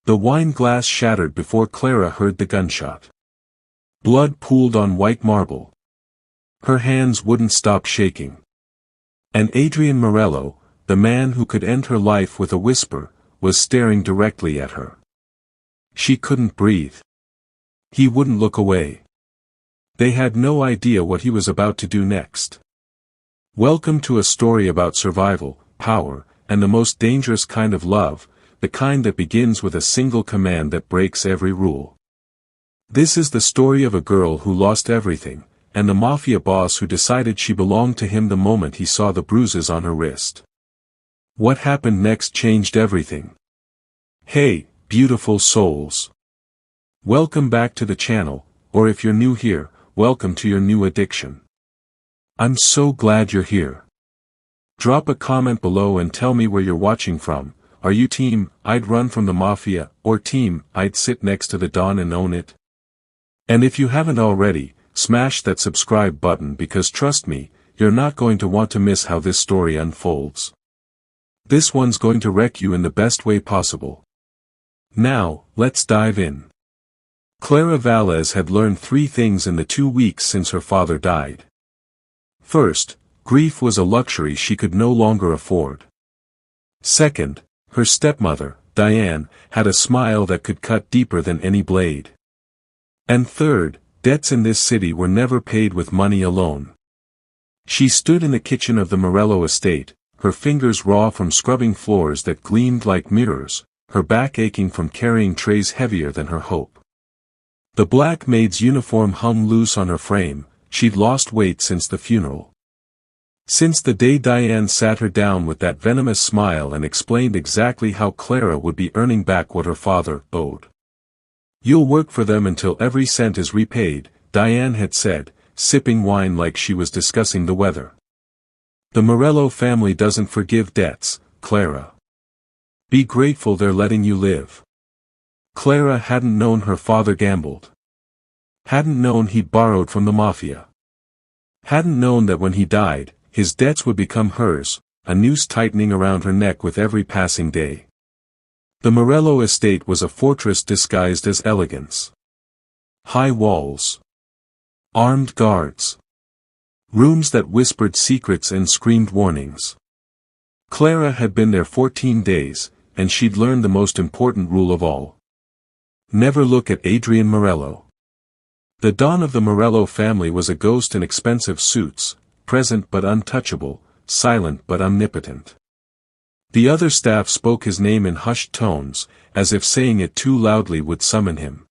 The wine glass shattered before Clara heard the gunshot. Blood pooled on white marble. Her hands wouldn't stop shaking. And Adrian Morello, the man who could end her life with a whisper, was staring directly at her. She couldn't breathe. He wouldn't look away. They had no idea what he was about to do next. Welcome to a story about survival, power, and the most dangerous kind of love, the kind that begins with a single command that breaks every rule. This is the story of a girl who lost everything, and the Mafia boss who decided she belonged to him the moment he saw the bruises on her wrist. What happened next changed everything. Hey, beautiful souls. Welcome back to the channel, or if you're new here, welcome to your new addiction. I'm so glad you're here. Drop a comment below and tell me where you're watching from. Are you team, I'd run from the Mafia, or team, I'd sit next to the Don and own it? And if you haven't already, smash that subscribe button because trust me, you're not going to want to miss how this story unfolds. This one's going to wreck you in the best way possible. Now, let's dive in. Clara Valles had learned 3 things in the 2 weeks since her father died. First, grief was a luxury she could no longer afford. Second, her stepmother, Diane, had a smile that could cut deeper than any blade. And third, debts in this city were never paid with money alone. She stood in the kitchen of the Morello estate, her fingers raw from scrubbing floors that gleamed like mirrors, her back aching from carrying trays heavier than her hope. The black maid's uniform hung loose on her frame, she'd lost weight since the funeral. Since the day Diane sat her down with that venomous smile and explained exactly how Clara would be earning back what her father owed. You'll work for them until every cent is repaid, Diane had said, sipping wine like she was discussing the weather. The Morello family doesn't forgive debts, Clara. Be grateful they're letting you live. Clara hadn't known her father gambled. Hadn't known he'd borrowed from the Mafia. Hadn't known that when he died, his debts would become hers, a noose tightening around her neck with every passing day. The Morello estate was a fortress disguised as elegance. High walls. Armed guards. Rooms that whispered secrets and screamed warnings. Clara had been there 14 days, and she'd learned the most important rule of all. Never look at Adrian Morello. The Don of the Morello family was a ghost in expensive suits, present but untouchable, silent but omnipotent. The other staff spoke his name in hushed tones, as if saying it too loudly would summon him.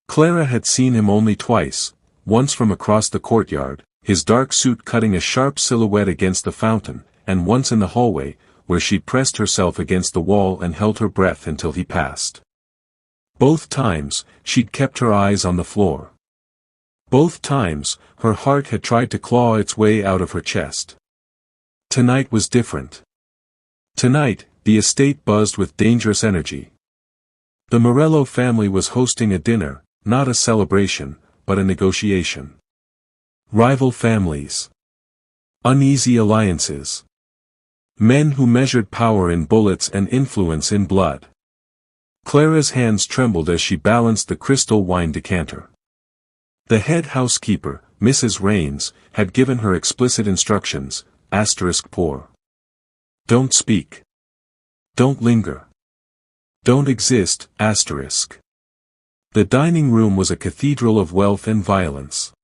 Clara had seen him only twice, once from across the courtyard, his dark suit cutting a sharp silhouette against the fountain, and once in the hallway, where she pressed herself against the wall and held her breath until he passed. Both times, she'd kept her eyes on the floor. Both times, her heart had tried to claw its way out of her chest. Tonight was different. Tonight, the estate buzzed with dangerous energy. The Morello family was hosting a dinner, not a celebration, but a negotiation. Rival families. Uneasy alliances. Men who measured power in bullets and influence in blood. Clara's hands trembled as she balanced the crystal wine decanter. The head housekeeper, Mrs. Raines, had given her explicit instructions, *pour. Don't speak. Don't linger. Don't exist, *. The dining room was a cathedral of wealth and violence.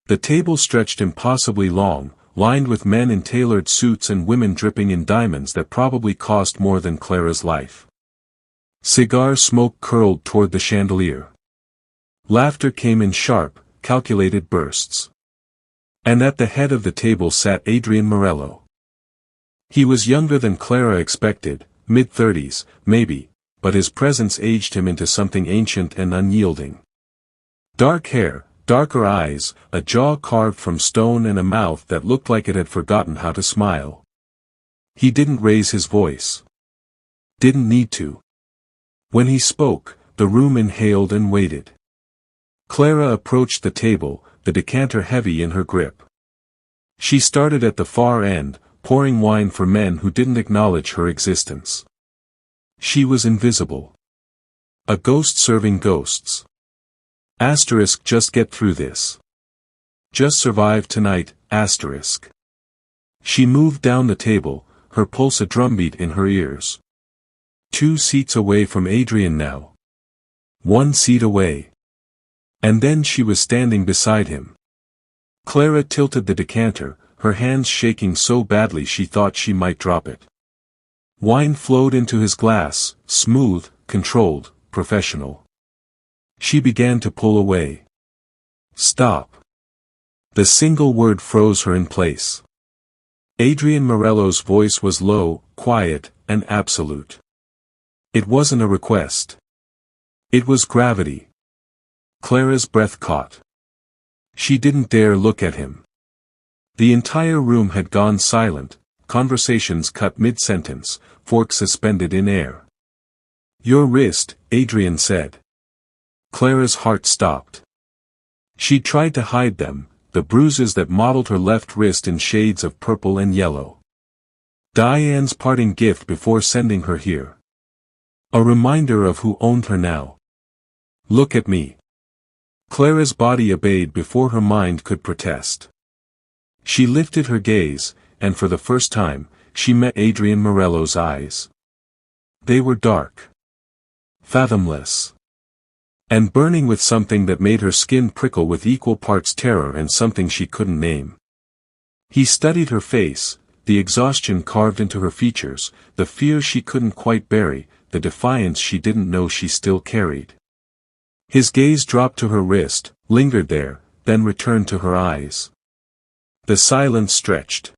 The table stretched impossibly long, lined with men in tailored suits and women dripping in diamonds that probably cost more than Clara's life. Cigar smoke curled toward the chandelier. Laughter came in sharp, calculated bursts. And at the head of the table sat Adrian Morello. He was younger than Clara expected, mid-30s, maybe, but his presence aged him into something ancient and unyielding. Dark hair, darker eyes, a jaw carved from stone and a mouth that looked like it had forgotten how to smile. He didn't raise his voice. Didn't need to. When he spoke, the room inhaled and waited. Clara approached the table, the decanter heavy in her grip. She started at the far end, pouring wine for men who didn't acknowledge her existence. She was invisible. A ghost serving ghosts. Asterisk just get through this. Just survive tonight, asterisk. She moved down the table, her pulse a drumbeat in her ears. 2 seats away from Adrian now. 1 seat away. And then she was standing beside him. Clara tilted the decanter, her hands shaking so badly she thought she might drop it. Wine flowed into his glass, smooth, controlled, professional. She began to pull away. Stop. The single word froze her in place. Adrian Morello's voice was low, quiet, and absolute. It wasn't a request. It was gravity. Clara's breath caught. She didn't dare look at him. The entire room had gone silent, conversations cut mid-sentence, forks suspended in air. Your wrist, Adrian said. Clara's heart stopped. She tried to hide them, the bruises that mottled her left wrist in shades of purple and yellow. Diane's parting gift before sending her here. A reminder of who owned her now. Look at me. Clara's body obeyed before her mind could protest. She lifted her gaze, and for the first time, she met Adrian Morello's eyes. They were dark. Fathomless. And burning with something that made her skin prickle with equal parts terror and something she couldn't name. He studied her face, the exhaustion carved into her features, the fear she couldn't quite bury, the defiance she didn't know she still carried. His gaze dropped to her wrist, lingered there, then returned to her eyes. The silence stretched.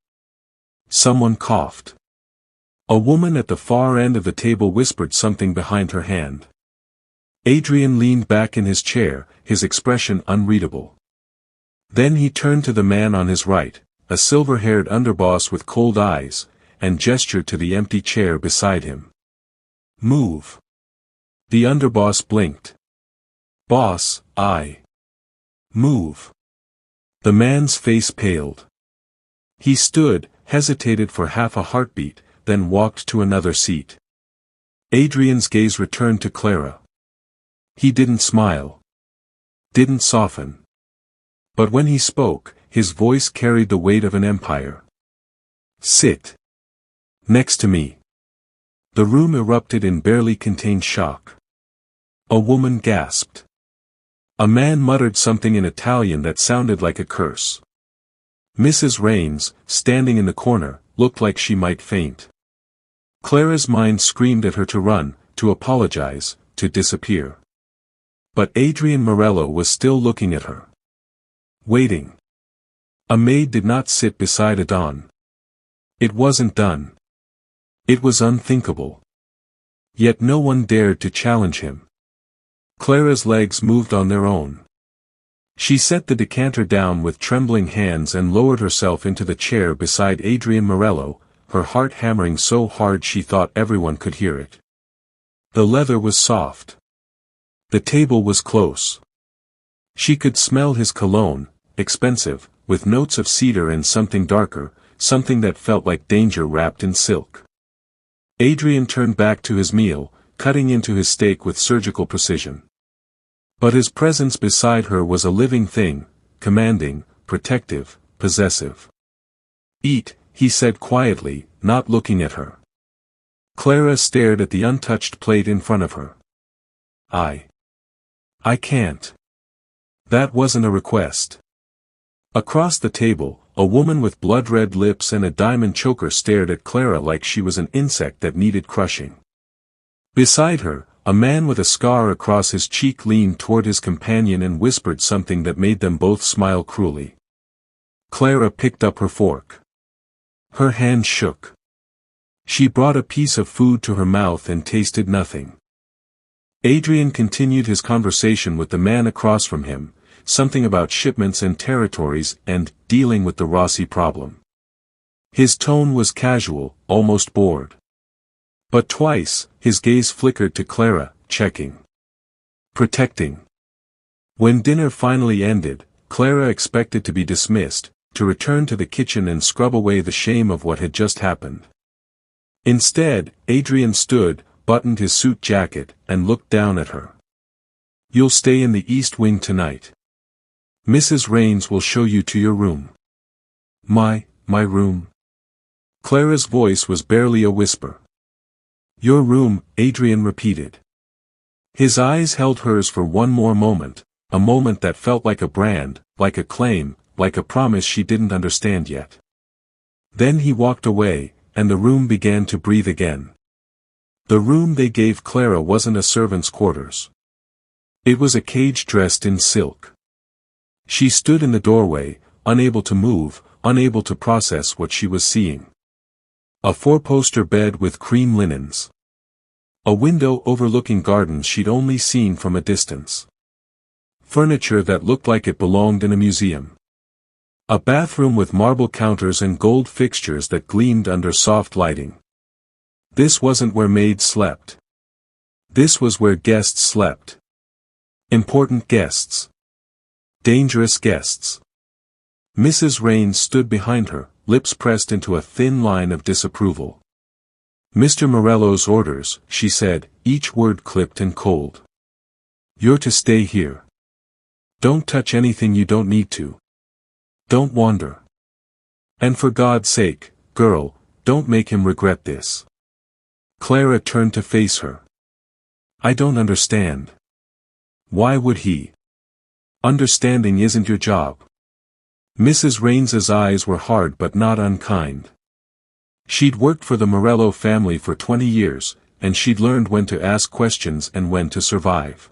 Someone coughed. A woman at the far end of the table whispered something behind her hand. Adrian leaned back in his chair, his expression unreadable. Then he turned to the man on his right, a silver-haired underboss with cold eyes, and gestured to the empty chair beside him. Move. The underboss blinked. Boss, Move. The man's face paled. He stood, hesitated for half a heartbeat, then walked to another seat. Adrian's gaze returned to Clara. He didn't smile. Didn't soften. But when he spoke, his voice carried the weight of an empire. Sit. Next to me. The room erupted in barely contained shock. A woman gasped. A man muttered something in Italian that sounded like a curse. Mrs. Raines, standing in the corner, looked like she might faint. Clara's mind screamed at her to run, to apologize, to disappear. But Adrian Morello was still looking at her. Waiting. A maid did not sit beside a dawn. It wasn't done. It was unthinkable. Yet no one dared to challenge him. Clara's legs moved on their own. She set the decanter down with trembling hands and lowered herself into the chair beside Adrian Morello, her heart hammering so hard she thought everyone could hear it. The leather was soft. The table was close. She could smell his cologne, expensive, with notes of cedar and something darker, something that felt like danger wrapped in silk. Adrian turned back to his meal, cutting into his steak with surgical precision. But his presence beside her was a living thing, commanding, protective, possessive. Eat, he said quietly, not looking at her. Clara stared at the untouched plate in front of her. I can't. That wasn't a request. Across the table, a woman with blood-red lips and a diamond choker stared at Clara like she was an insect that needed crushing. Beside her, a man with a scar across his cheek leaned toward his companion and whispered something that made them both smile cruelly. Clara picked up her fork. Her hand shook. She brought a piece of food to her mouth and tasted nothing. Adrian continued his conversation with the man across from him, something about shipments and territories and dealing with the Rossi problem. His tone was casual, almost bored. But twice, his gaze flickered to Clara, checking. Protecting. When dinner finally ended, Clara expected to be dismissed, to return to the kitchen and scrub away the shame of what had just happened. Instead, Adrian stood, buttoned his suit jacket, and looked down at her. "You'll stay in the East Wing tonight. Mrs. Raines will show you to your room." My room?" Clara's voice was barely a whisper. "Your room," Adrian repeated. His eyes held hers for one more moment, a moment that felt like a brand, like a claim, like a promise she didn't understand yet. Then he walked away, and the room began to breathe again. The room they gave Clara wasn't a servant's quarters. It was a cage dressed in silk. She stood in the doorway, unable to move, unable to process what she was seeing. A four-poster bed with cream linens. A window overlooking gardens she'd only seen from a distance. Furniture that looked like it belonged in a museum. A bathroom with marble counters and gold fixtures that gleamed under soft lighting. This wasn't where maids slept. This was where guests slept. Important guests. Dangerous guests. Mrs. Raines stood behind her, lips pressed into a thin line of disapproval. "Mr. Morello's orders," she said, each word clipped and cold. "You're to stay here. Don't touch anything you don't need to. Don't wander. And for God's sake, girl, don't make him regret this." Clara turned to face her. "I don't understand." "Why would he? Understanding isn't your job." Mrs. Raines's eyes were hard but not unkind. She'd worked for the Morello family for 20 years, and she'd learned when to ask questions and when to survive.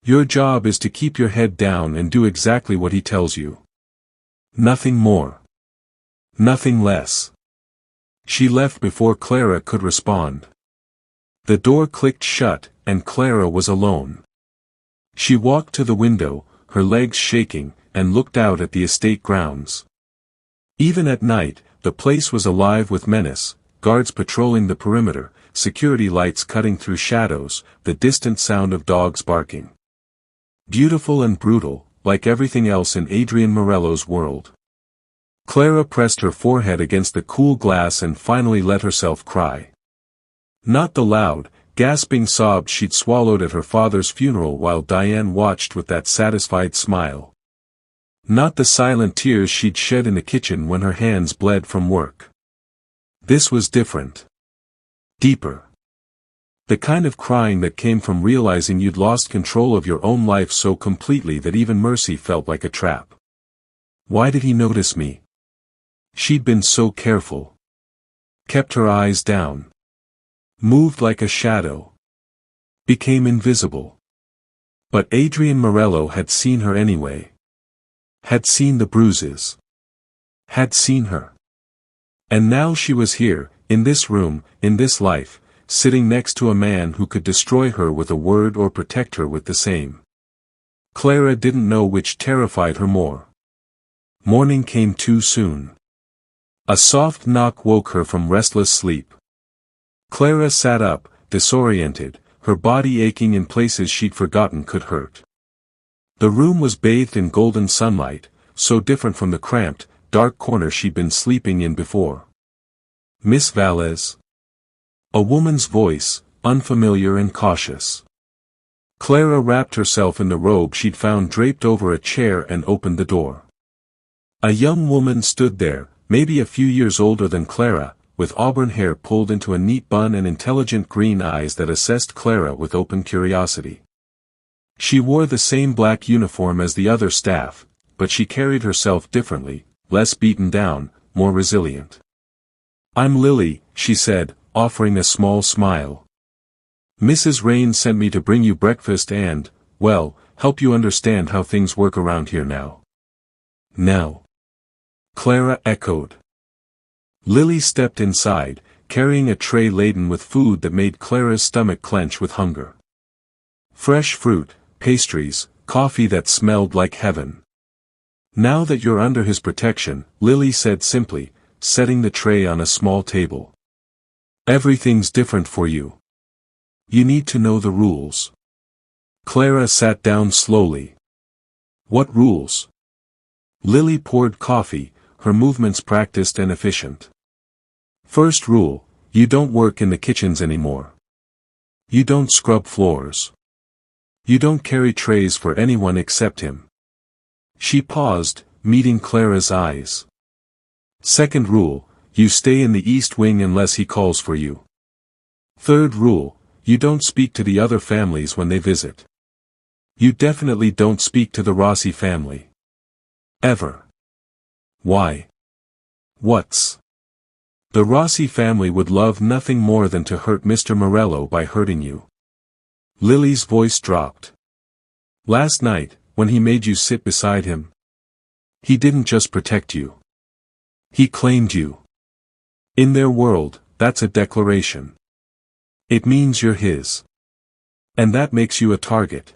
"Your job is to keep your head down and do exactly what he tells you. Nothing more. Nothing less." She left before Clara could respond. The door clicked shut, and Clara was alone. She walked to the window, her legs shaking, and looked out at the estate grounds. Even at night, the place was alive with menace, guards patrolling the perimeter, security lights cutting through shadows, the distant sound of dogs barking. Beautiful and brutal, like everything else in Adrian Morello's world. Clara pressed her forehead against the cool glass and finally let herself cry. Not the loud, gasping sobs she'd swallowed at her father's funeral while Diane watched with that satisfied smile. Not the silent tears she'd shed in the kitchen when her hands bled from work. This was different. Deeper. The kind of crying that came from realizing you'd lost control of your own life so completely that even mercy felt like a trap. Why did he notice me? She'd been so careful. Kept her eyes down. Moved like a shadow. Became invisible. But Adrian Morello had seen her anyway. Had seen the bruises. Had seen her. And now she was here, in this room, in this life, sitting next to a man who could destroy her with a word or protect her with the same. Clara didn't know which terrified her more. Morning came too soon. A soft knock woke her from restless sleep. Clara sat up, disoriented, her body aching in places she'd forgotten could hurt. The room was bathed in golden sunlight, so different from the cramped, dark corner she'd been sleeping in before. "Miss Valles?" A woman's voice, unfamiliar and cautious. Clara wrapped herself in the robe she'd found draped over a chair and opened the door. A young woman stood there, maybe a few years older than Clara, with auburn hair pulled into a neat bun and intelligent green eyes that assessed Clara with open curiosity. She wore the same black uniform as the other staff, but she carried herself differently, less beaten down, more resilient. "I'm Lily," she said, offering a small smile. "Mrs. Raines sent me to bring you breakfast and, well, help you understand how things work around here now." "Now?" Clara echoed. Lily stepped inside, carrying a tray laden with food that made Clara's stomach clench with hunger. Fresh fruit, pastries, coffee that smelled like heaven. "Now that you're under his protection," Lily said simply, setting the tray on a small table. "Everything's different for you. You need to know the rules." Clara sat down slowly. "What rules?" Lily poured coffee, her movements practiced and efficient. "First rule, you don't work in the kitchens anymore. You don't scrub floors. You don't carry trays for anyone except him. She paused, meeting Clara's eyes. Second rule, you stay in the East Wing unless he calls for you. Third rule, you don't speak to the other families when they visit. You definitely don't speak to the Rossi family. Ever. Why? What's? The Rossi family would love nothing more than to hurt Mr. Morello by hurting you. Lily's voice dropped. Last night, when he made you sit beside him, he didn't just protect you. He claimed you. In their world, that's a declaration. It means you're his. And that makes you a target.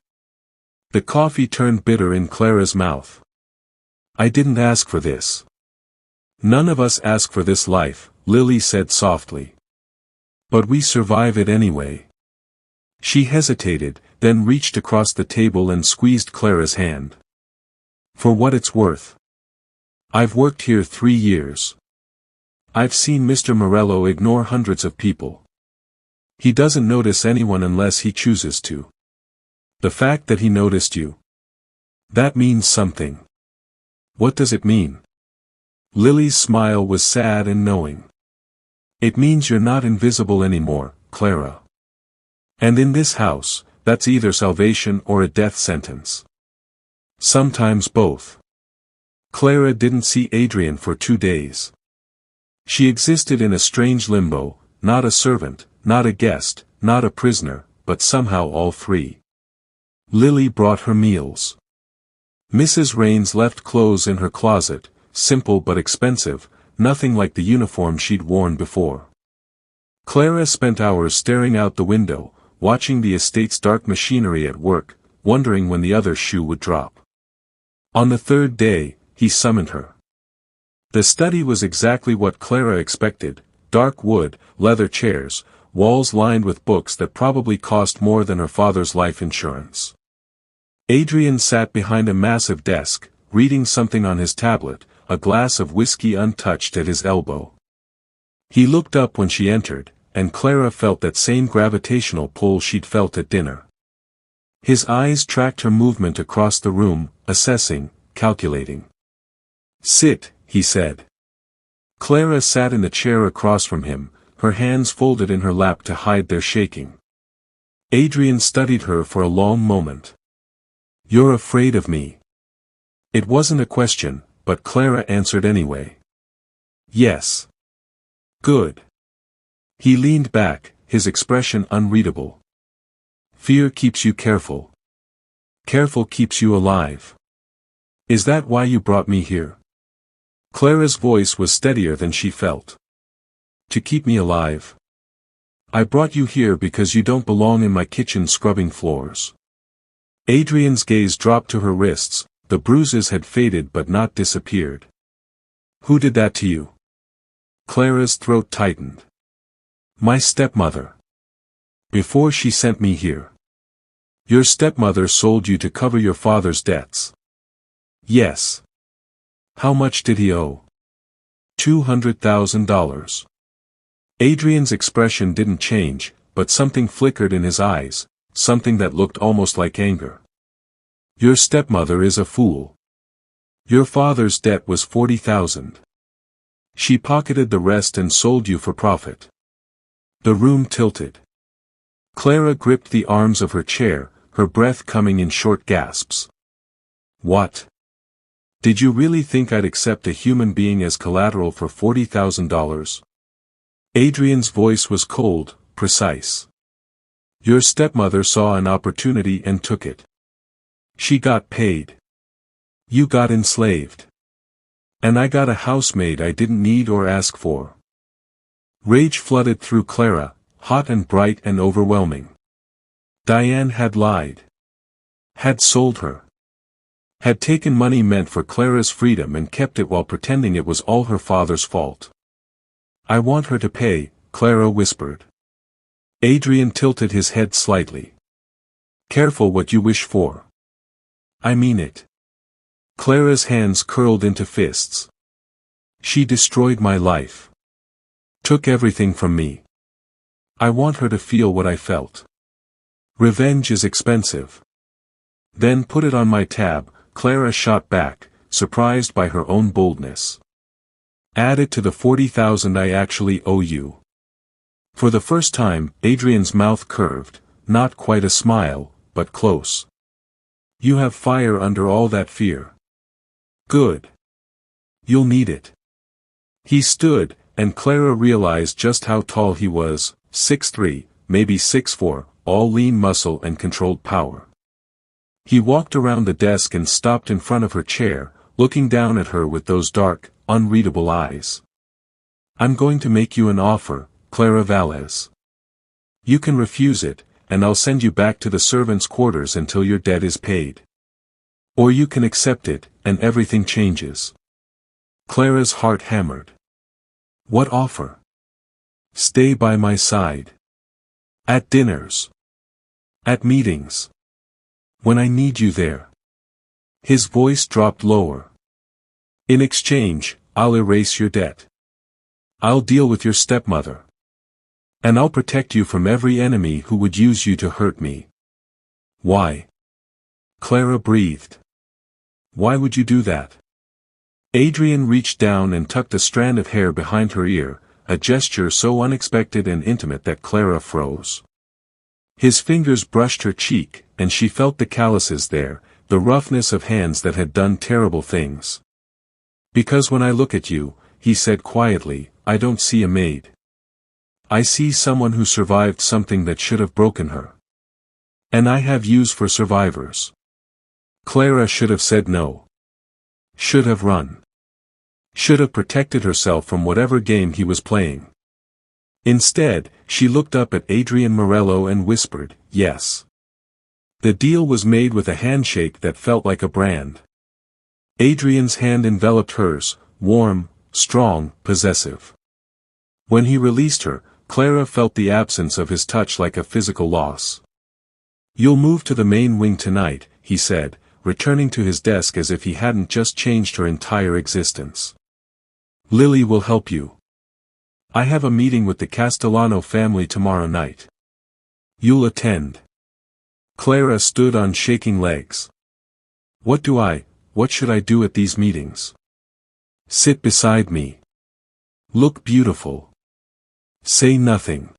The coffee turned bitter in Clara's mouth. I didn't ask for this. None of us ask for this life, Lily said softly. But we survive it anyway. She hesitated, then reached across the table and squeezed Clara's hand. For what it's worth. I've worked here 3 years. I've seen Mr. Morello ignore hundreds of people. He doesn't notice anyone unless he chooses to. The fact that he noticed you. That means something. What does it mean? Lily's smile was sad and knowing. It means you're not invisible anymore, Clara. And in this house, that's either salvation or a death sentence. Sometimes both. Clara didn't see Adrian for 2 days. She existed in a strange limbo, not a servant, not a guest, not a prisoner, but somehow all three. Lily brought her meals. Mrs. Raines left clothes in her closet, simple but expensive, nothing like the uniform she'd worn before. Clara spent hours staring out the window, watching the estate's dark machinery at work, wondering when the other shoe would drop. On the 3rd day, he summoned her. The study was exactly what Clara expected: dark wood, leather chairs, walls lined with books that probably cost more than her father's life insurance. Adrian sat behind a massive desk, reading something on his tablet, a glass of whiskey untouched at his elbow. He looked up when she entered, and Clara felt that same gravitational pull she'd felt at dinner. His eyes tracked her movement across the room, assessing, calculating. Sit, he said. Clara sat in the chair across from him, her hands folded in her lap to hide their shaking. Adrian studied her for a long moment. You're afraid of me. It wasn't a question, but Clara answered anyway. Yes. Good. He leaned back, his expression unreadable. Fear keeps you careful. Careful keeps you alive. Is that why you brought me here? Clara's voice was steadier than she felt. To keep me alive. I brought you here because you don't belong in my kitchen scrubbing floors. Adrian's gaze dropped to her wrists, the bruises had faded but not disappeared. Who did that to you? Clara's throat tightened. My stepmother. Before she sent me here. Your stepmother sold you to cover your father's debts. Yes. How much did he owe? $200,000. Adrian's expression didn't change, but something flickered in his eyes, something that looked almost like anger. Your stepmother is a fool. Your father's debt was $40,000. She pocketed the rest and sold you for profit. The room tilted. Clara gripped the arms of her chair, her breath coming in short gasps. What? Did you really think I'd accept a human being as collateral for $40,000? Adrian's voice was cold, precise. Your stepmother saw an opportunity and took it. She got paid. You got enslaved. And I got a housemaid I didn't need or ask for. Rage flooded through Clara, hot and bright and overwhelming. Diane had lied. Had sold her. Had taken money meant for Clara's freedom and kept it while pretending it was all her father's fault. I want her to pay, Clara whispered. Adrian tilted his head slightly. Careful what you wish for. I mean it. Clara's hands curled into fists. She destroyed my life. Took everything from me. I want her to feel what I felt. Revenge is expensive. Then put it on my tab, Clara shot back, surprised by her own boldness. Add it to the 40,000 I actually owe you. For the first time, Adrian's mouth curved, not quite a smile, but close. You have fire under all that fear. Good. You'll need it. He stood, and Clara realized just how tall he was, 6'3", maybe 6'4", all lean muscle and controlled power. He walked around the desk and stopped in front of her chair, looking down at her with those dark, unreadable eyes. I'm going to make you an offer, Clara Valles. You can refuse it, and I'll send you back to the servants' quarters until your debt is paid. Or you can accept it, and everything changes. Clara's heart hammered. What offer? Stay by my side. At dinners. At meetings. When I need you there. His voice dropped lower. In exchange, I'll erase your debt. I'll deal with your stepmother. And I'll protect you from every enemy who would use you to hurt me. Why? Clara breathed. Why would you do that? Adrian reached down and tucked a strand of hair behind her ear, a gesture so unexpected and intimate that Clara froze. His fingers brushed her cheek, and she felt the calluses there, the roughness of hands that had done terrible things. Because when I look at you, he said quietly, I don't see a maid. I see someone who survived something that should have broken her. And I have use for survivors. Clara should have said no. Should have run. Should have protected herself from whatever game he was playing. Instead, she looked up at Adrian Morello and whispered, yes. The deal was made with a handshake that felt like a brand. Adrian's hand enveloped hers, warm, strong, possessive. When he released her, Clara felt the absence of his touch like a physical loss. You'll move to the main wing tonight, he said, returning to his desk as if he hadn't just changed her entire existence. Lily will help you. I have a meeting with the Castellano family tomorrow night. You'll attend. Clara stood on shaking legs. What should I do at these meetings? Sit beside me. Look beautiful. Say nothing.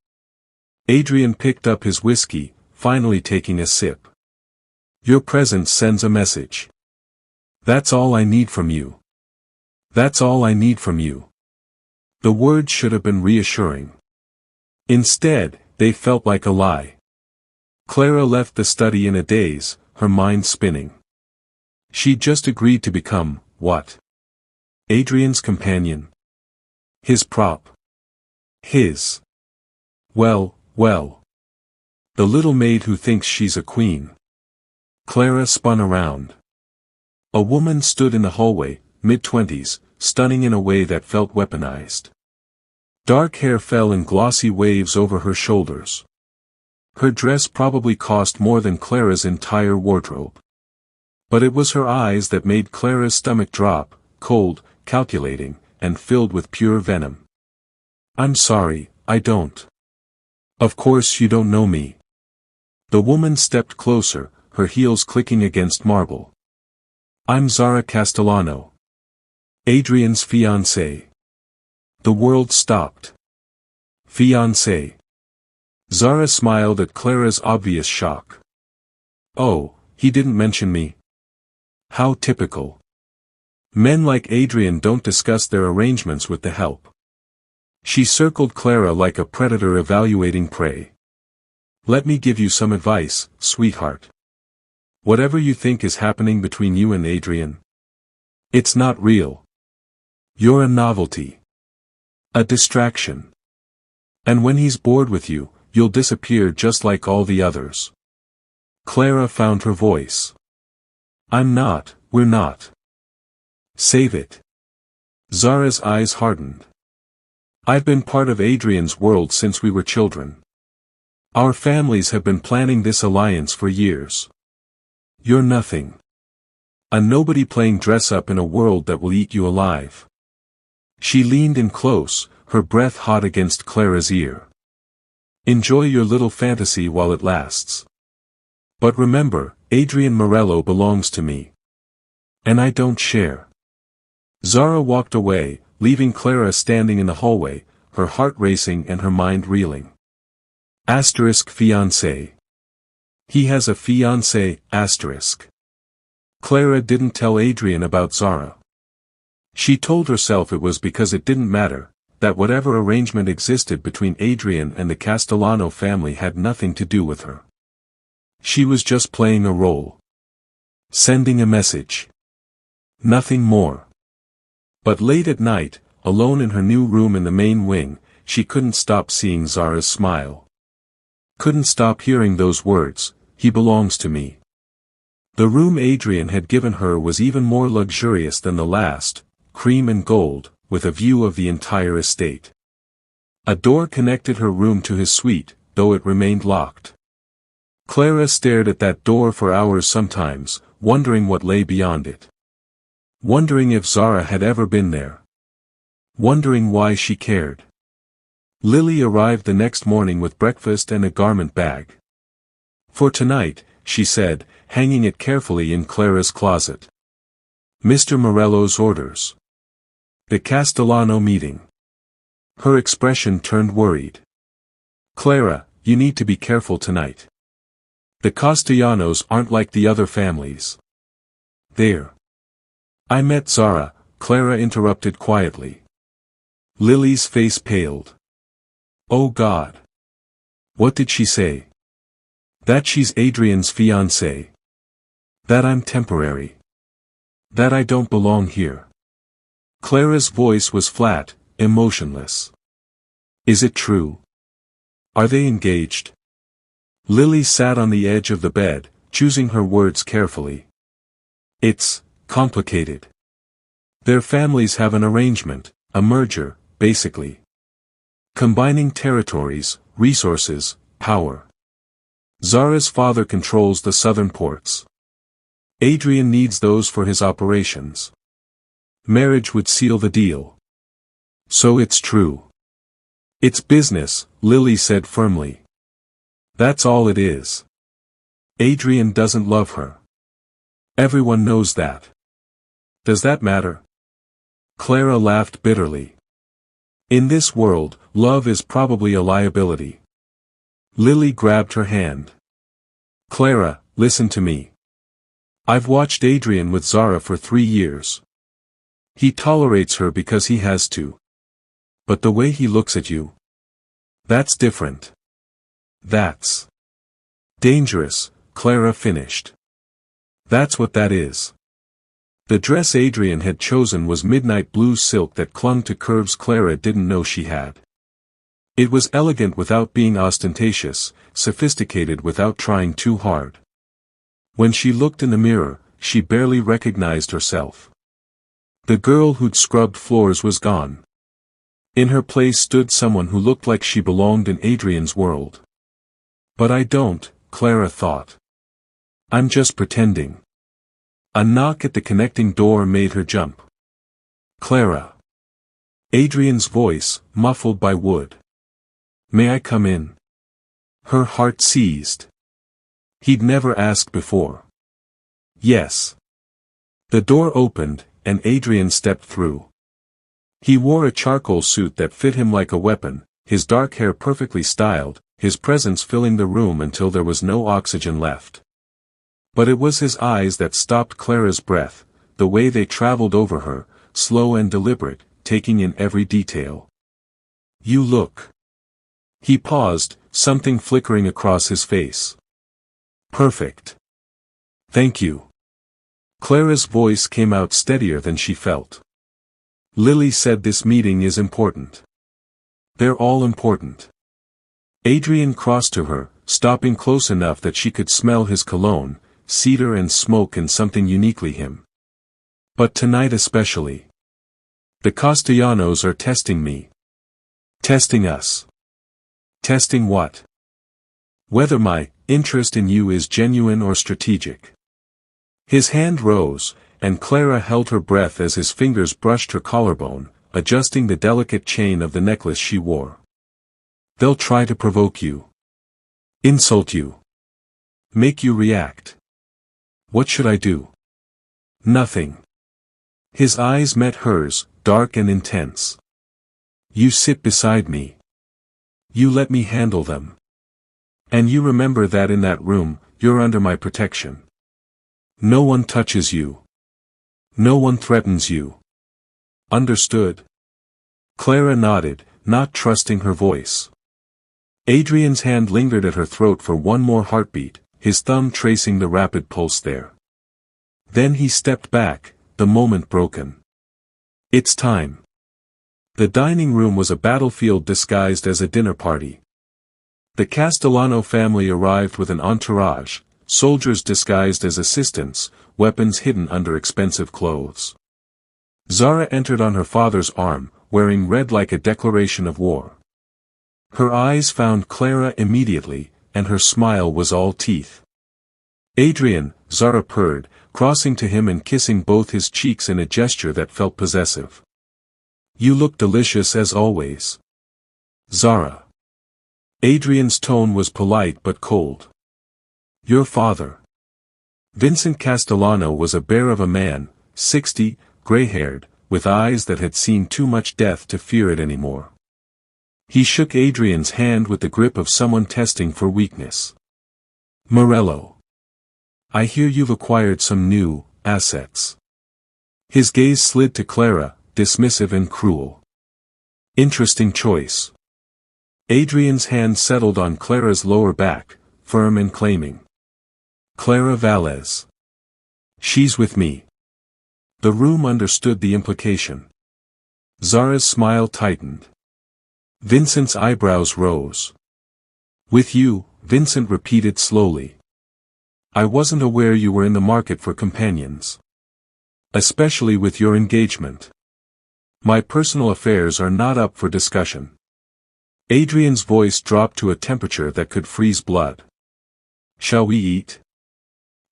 Adrian picked up his whiskey, finally taking a sip. Your presence sends a message. That's all I need from you. That's all I need from you. The words should have been reassuring. Instead, they felt like a lie. Clara left the study in a daze, her mind spinning. She'd just agreed to become, what? Adrian's companion. His prop. His. Well. The little maid who thinks she's a queen. Clara spun around. A woman stood in the hallway, mid-20s, stunning in a way that felt weaponized. Dark hair fell in glossy waves over her shoulders. Her dress probably cost more than Clara's entire wardrobe. But it was her eyes that made Clara's stomach drop, cold, calculating, and filled with pure venom. I'm sorry, I don't. Of course you don't know me. The woman stepped closer, her heels clicking against marble. I'm Zara Castellano. Adrian's fiancée. The world stopped. Fiancée. Zara smiled at Clara's obvious shock. Oh, he didn't mention me. How typical. Men like Adrian don't discuss their arrangements with the help. She circled Clara like a predator evaluating prey. Let me give you some advice, sweetheart. Whatever you think is happening between you and Adrian, it's not real. You're a novelty. A distraction. And when he's bored with you, you'll disappear just like all the others. Clara found her voice. We're not. Save it. Zara's eyes hardened. I've been part of Adrian's world since we were children. Our families have been planning this alliance for years. You're nothing. A nobody playing dress-up in a world that will eat you alive. She leaned in close, her breath hot against Clara's ear. Enjoy your little fantasy while it lasts. But remember, Adrian Morello belongs to me. And I don't share. Zara walked away, leaving Clara standing in the hallway, her heart racing and her mind reeling. Asterisk fiancé. He has a fiancé, asterisk. Clara didn't tell Adrian about Zara. She told herself it was because it didn't matter, that whatever arrangement existed between Adrian and the Castellano family had nothing to do with her. She was just playing a role. Sending a message. Nothing more. But late at night, alone in her new room in the main wing, she couldn't stop seeing Zara's smile. Couldn't stop hearing those words, "He belongs to me." The room Adrian had given her was even more luxurious than the last, cream and gold, with a view of the entire estate. A door connected her room to his suite, though it remained locked. Clara stared at that door for hours sometimes, wondering what lay beyond it. Wondering if Zara had ever been there. Wondering why she cared. Lily arrived the next morning with breakfast and a garment bag. "For tonight," she said, hanging it carefully in Clara's closet. "Mr. Morello's orders. The Castellano meeting." Her expression turned worried. "Clara, you need to be careful tonight. The Castellanos aren't like the other families. They're—" "I met Zara," Clara interrupted quietly. Lily's face paled. "Oh God. What did she say?" "That she's Adrian's fiancé. That I'm temporary. That I don't belong here." Clara's voice was flat, emotionless. "Is it true? Are they engaged?" Lily sat on the edge of the bed, choosing her words carefully. "It's complicated. Their families have an arrangement, a merger, basically. Combining territories, resources, power. Zara's father controls the southern ports. Adrian needs those for his operations. Marriage would seal the deal. So it's true. It's business," Lily said firmly. "That's all it is. Adrian doesn't love her. Everyone knows that. Does that matter?" Clara laughed bitterly. "In this world, love is probably a liability." Lily grabbed her hand. "Clara, listen to me. I've watched Adrian with Zara for 3 years. He tolerates her because he has to. But the way he looks at you, that's different. That's dangerous," Clara finished. "That's what that is." The dress Adrian had chosen was midnight blue silk that clung to curves Clara didn't know she had. It was elegant without being ostentatious, sophisticated without trying too hard. When she looked in the mirror, she barely recognized herself. The girl who'd scrubbed floors was gone. In her place stood someone who looked like she belonged in Adrian's world. But I don't, Clara thought. I'm just pretending. A knock at the connecting door made her jump. Clara. Adrian's voice, muffled by wood. May I come in? Her heart seized. He'd never asked before. Yes. The door opened, and Adrian stepped through. He wore a charcoal suit that fit him like a weapon, his dark hair perfectly styled, his presence filling the room until there was no oxygen left. But it was his eyes that stopped Clara's breath, the way they traveled over her, slow and deliberate, taking in every detail. You look. He paused, something flickering across his face. Perfect. Thank you. Clara's voice came out steadier than she felt. Lily said this meeting is important. They're all important. Adrian crossed to her, stopping close enough that she could smell his cologne, cedar and smoke and something uniquely him. But tonight especially. The Castellanos are testing me. Testing us. Testing what? Whether my interest in you is genuine or strategic. His hand rose, and Clara held her breath as his fingers brushed her collarbone, adjusting the delicate chain of the necklace she wore. They'll try to provoke you. Insult you. Make you react. What should I do? Nothing. His eyes met hers, dark and intense. You sit beside me. You let me handle them. And you remember that in that room, you're under my protection. No one touches you. No one threatens you. Understood? Clara nodded, not trusting her voice. Adrian's hand lingered at her throat for one more heartbeat, his thumb tracing the rapid pulse there. Then he stepped back, the moment broken. It's time. The dining room was a battlefield disguised as a dinner party. The Castellano family arrived with an entourage, soldiers disguised as assistants, weapons hidden under expensive clothes. Zara entered on her father's arm, wearing red like a declaration of war. Her eyes found Clara immediately, and her smile was all teeth. Adrian, Zara purred, crossing to him and kissing both his cheeks in a gesture that felt possessive. You look delicious as always. Zara. Adrian's tone was polite but cold. Your father. Vincent Castellano was a bear of a man, 60, gray-haired, with eyes that had seen too much death to fear it anymore. He shook Adrian's hand with the grip of someone testing for weakness. Morello. I hear you've acquired some new assets. His gaze slid to Clara, dismissive and cruel. Interesting choice. Adrian's hand settled on Clara's lower back, firm and claiming. Clara Valles. She's with me. The room understood the implication. Zara's smile tightened. Vincent's eyebrows rose. With you, Vincent repeated slowly. I wasn't aware you were in the market for companions. Especially with your engagement. My personal affairs are not up for discussion. Adrian's voice dropped to a temperature that could freeze blood. Shall we eat?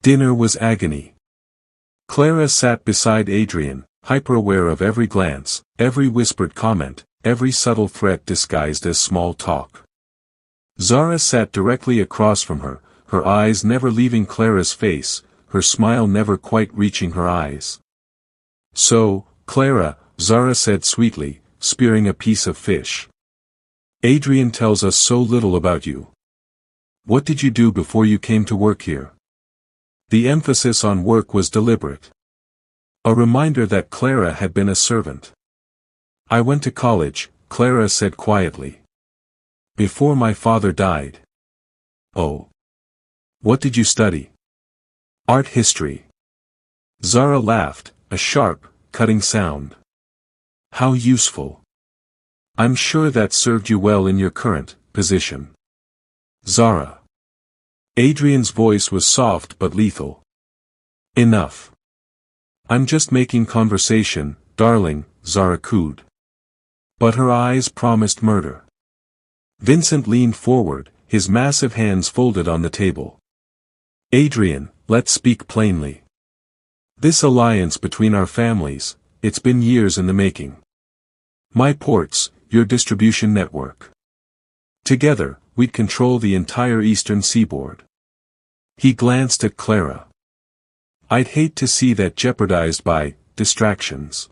Dinner was agony. Clara sat beside Adrian, hyper-aware of every glance, every whispered comment, every subtle threat disguised as small talk. Zara sat directly across from her, her eyes never leaving Clara's face, her smile never quite reaching her eyes. So, Clara, Zara said sweetly, spearing a piece of fish. Adrian tells us so little about you. What did you do before you came to work here? The emphasis on work was deliberate. A reminder that Clara had been a servant. I went to college, Clara said quietly. Before my father died. Oh. What did you study? Art history. Zara laughed, a sharp, cutting sound. How useful. I'm sure that served you well in your current position. Zara. Adrian's voice was soft but lethal. Enough. I'm just making conversation, darling, Zara cooed. But her eyes promised murder. Vincent leaned forward, his massive hands folded on the table. Adrian, let's speak plainly. This alliance between our families, it's been years in the making. My ports, your distribution network. Together, we'd control the entire eastern seaboard. He glanced at Clara. I'd hate to see that jeopardized by distractions.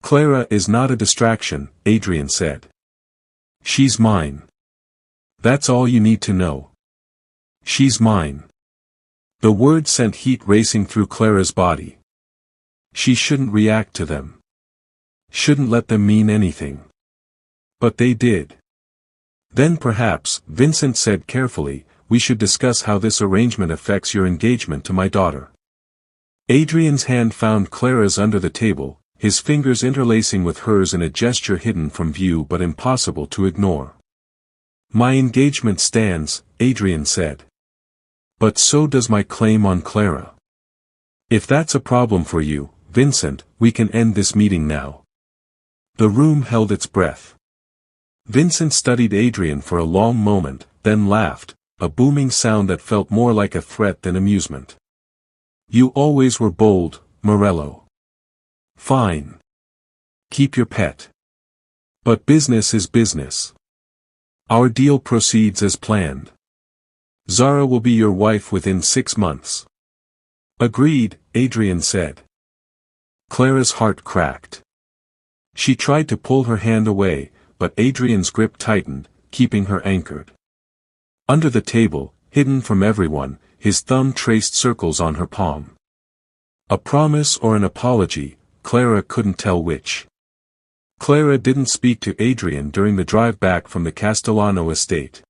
Clara is not a distraction, Adrian said. She's mine. That's all you need to know. She's mine. The word sent heat racing through Clara's body. She shouldn't react to them. Shouldn't let them mean anything. But they did. Then perhaps, Vincent said carefully, we should discuss how this arrangement affects your engagement to my daughter. Adrian's hand found Clara's under the table, his fingers interlacing with hers in a gesture hidden from view but impossible to ignore. My engagement stands, Adrian said. But so does my claim on Clara. If that's a problem for you, Vincent, we can end this meeting now. The room held its breath. Vincent studied Adrian for a long moment, then laughed, a booming sound that felt more like a threat than amusement. You always were bold, Morello. Fine. Keep your pet. But business is business. Our deal proceeds as planned. Zara will be your wife within 6 months. Agreed, Adrian said. Clara's heart cracked. She tried to pull her hand away, but Adrian's grip tightened, keeping her anchored. Under the table, hidden from everyone, his thumb traced circles on her palm. A promise or an apology, Clara couldn't tell which. Clara didn't speak to Adrian during the drive back from the Castellano estate.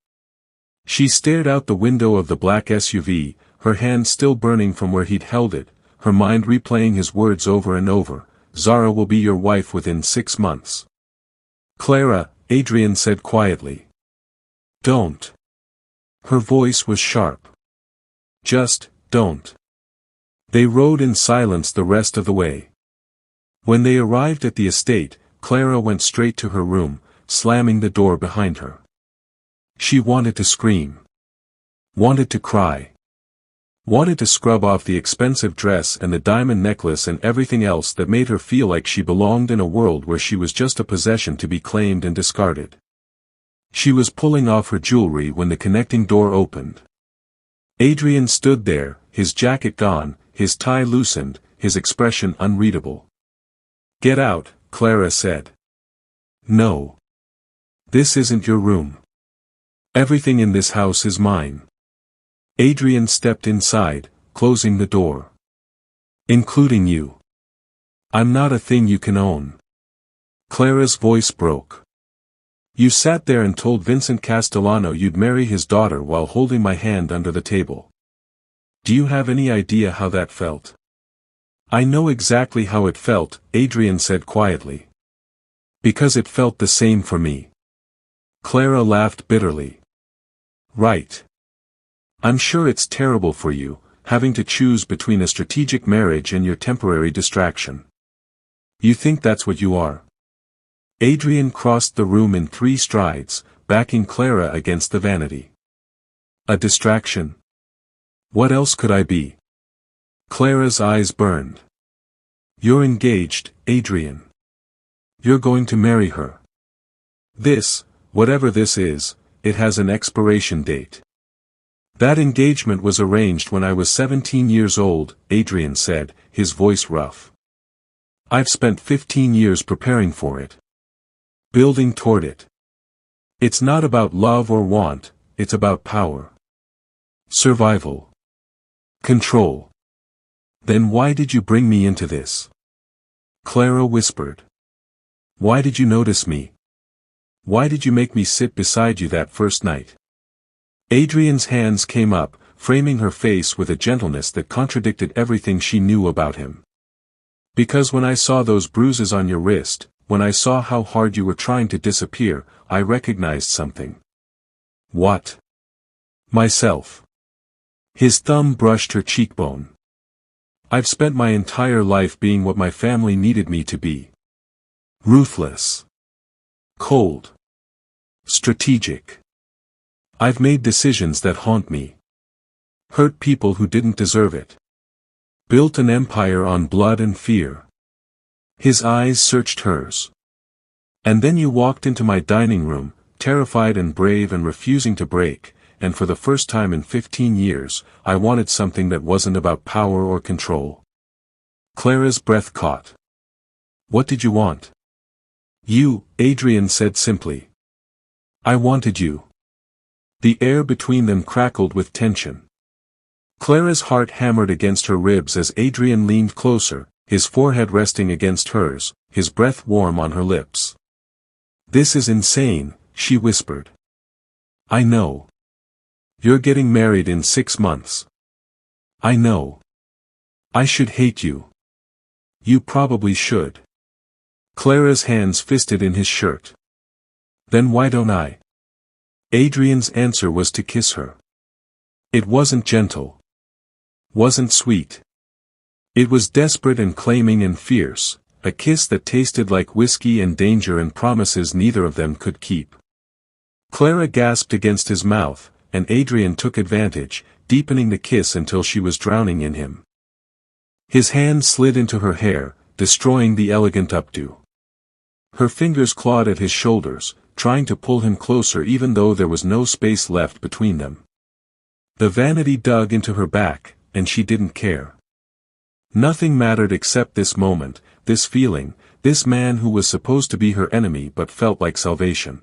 She stared out the window of the black SUV, her hand still burning from where he'd held it, her mind replaying his words over and over. Zara will be your wife within 6 months. Clara, Adrian said quietly. Don't. Her voice was sharp. Just, don't. They rode in silence the rest of the way. When they arrived at the estate, Clara went straight to her room, slamming the door behind her. She wanted to scream. Wanted to cry. Wanted to scrub off the expensive dress and the diamond necklace and everything else that made her feel like she belonged in a world where she was just a possession to be claimed and discarded. She was pulling off her jewelry when the connecting door opened. Adrian stood there, his jacket gone, his tie loosened, his expression unreadable. Get out, Clara said. No. This isn't your room. Everything in this house is mine. Adrian stepped inside, closing the door. Including you. I'm not a thing you can own. Clara's voice broke. You sat there and told Vincent Castellano you'd marry his daughter while holding my hand under the table. Do you have any idea how that felt? I know exactly how it felt, Adrian said quietly. Because it felt the same for me. Clara laughed bitterly. Right. I'm sure it's terrible for you, having to choose between a strategic marriage and your temporary distraction. You think that's what you are? Adrian crossed the room in 3 strides, backing Clara against the vanity. A distraction? What else could I be? Clara's eyes burned. You're engaged, Adrian. You're going to marry her. This, whatever this is, it has an expiration date. That engagement was arranged when I was 17 years old, Adrian said, his voice rough. I've spent 15 years preparing for it. Building toward it. It's not about love or want, it's about power. Survival. Control. Then why did you bring me into this? Clara whispered. Why did you notice me? Why did you make me sit beside you that first night? Adrian's hands came up, framing her face with a gentleness that contradicted everything she knew about him. Because when I saw those bruises on your wrist, when I saw how hard you were trying to disappear, I recognized something. What? Myself. His thumb brushed her cheekbone. I've spent my entire life being what my family needed me to be. Ruthless. Cold. Strategic. I've made decisions that haunt me. Hurt people who didn't deserve it. Built an empire on blood and fear. His eyes searched hers. And then you walked into my dining room, terrified and brave and refusing to break, and for the first time in 15 years, I wanted something that wasn't about power or control. Clara's breath caught. What did you want? You, Adrian said simply. I wanted you. The air between them crackled with tension. Clara's heart hammered against her ribs as Adrian leaned closer, his forehead resting against hers, his breath warm on her lips. This is insane, she whispered. I know. You're getting married in 6 months. I know. I should hate you. You probably should. Clara's hands fisted in his shirt. Then why don't I? Adrian's answer was to kiss her. It wasn't gentle. Wasn't sweet. It was desperate and claiming and fierce, a kiss that tasted like whiskey and danger and promises neither of them could keep. Clara gasped against his mouth, and Adrian took advantage, deepening the kiss until she was drowning in him. His hand slid into her hair, destroying the elegant updo. Her fingers clawed at his shoulders, trying to pull him closer even though there was no space left between them. The vanity dug into her back, and she didn't care. Nothing mattered except this moment, this feeling, this man who was supposed to be her enemy but felt like salvation.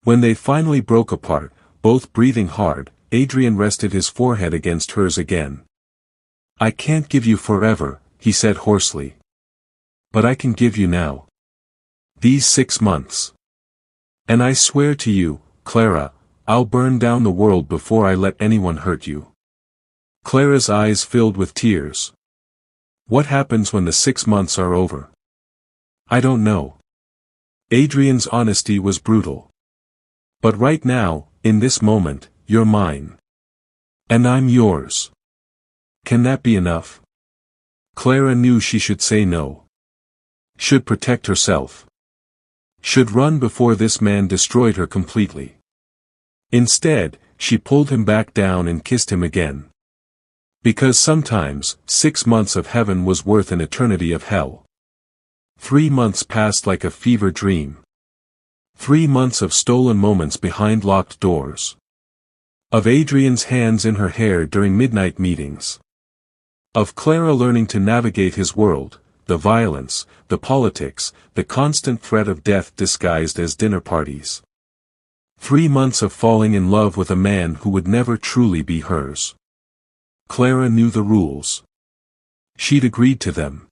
When they finally broke apart, both breathing hard, Adrian rested his forehead against hers again. "I can't give you forever," he said hoarsely. "But I can give you now. These 6 months. And I swear to you, Clara, I'll burn down the world before I let anyone hurt you." Clara's eyes filled with tears. "What happens when the 6 months are over?" "I don't know." Adrian's honesty was brutal. "But right now, in this moment, you're mine. And I'm yours. Can that be enough?" Clara knew she should say no. Should protect herself. Should run before this man destroyed her completely. Instead, she pulled him back down and kissed him again. Because sometimes, 6 months of heaven was worth an eternity of hell. 3 months passed like a fever dream. 3 months of stolen moments behind locked doors. Of Adrian's hands in her hair during midnight meetings. Of Clara learning to navigate his world, the violence, the politics, the constant threat of death disguised as dinner parties. 3 months of falling in love with a man who would never truly be hers. Clara knew the rules. She'd agreed to them.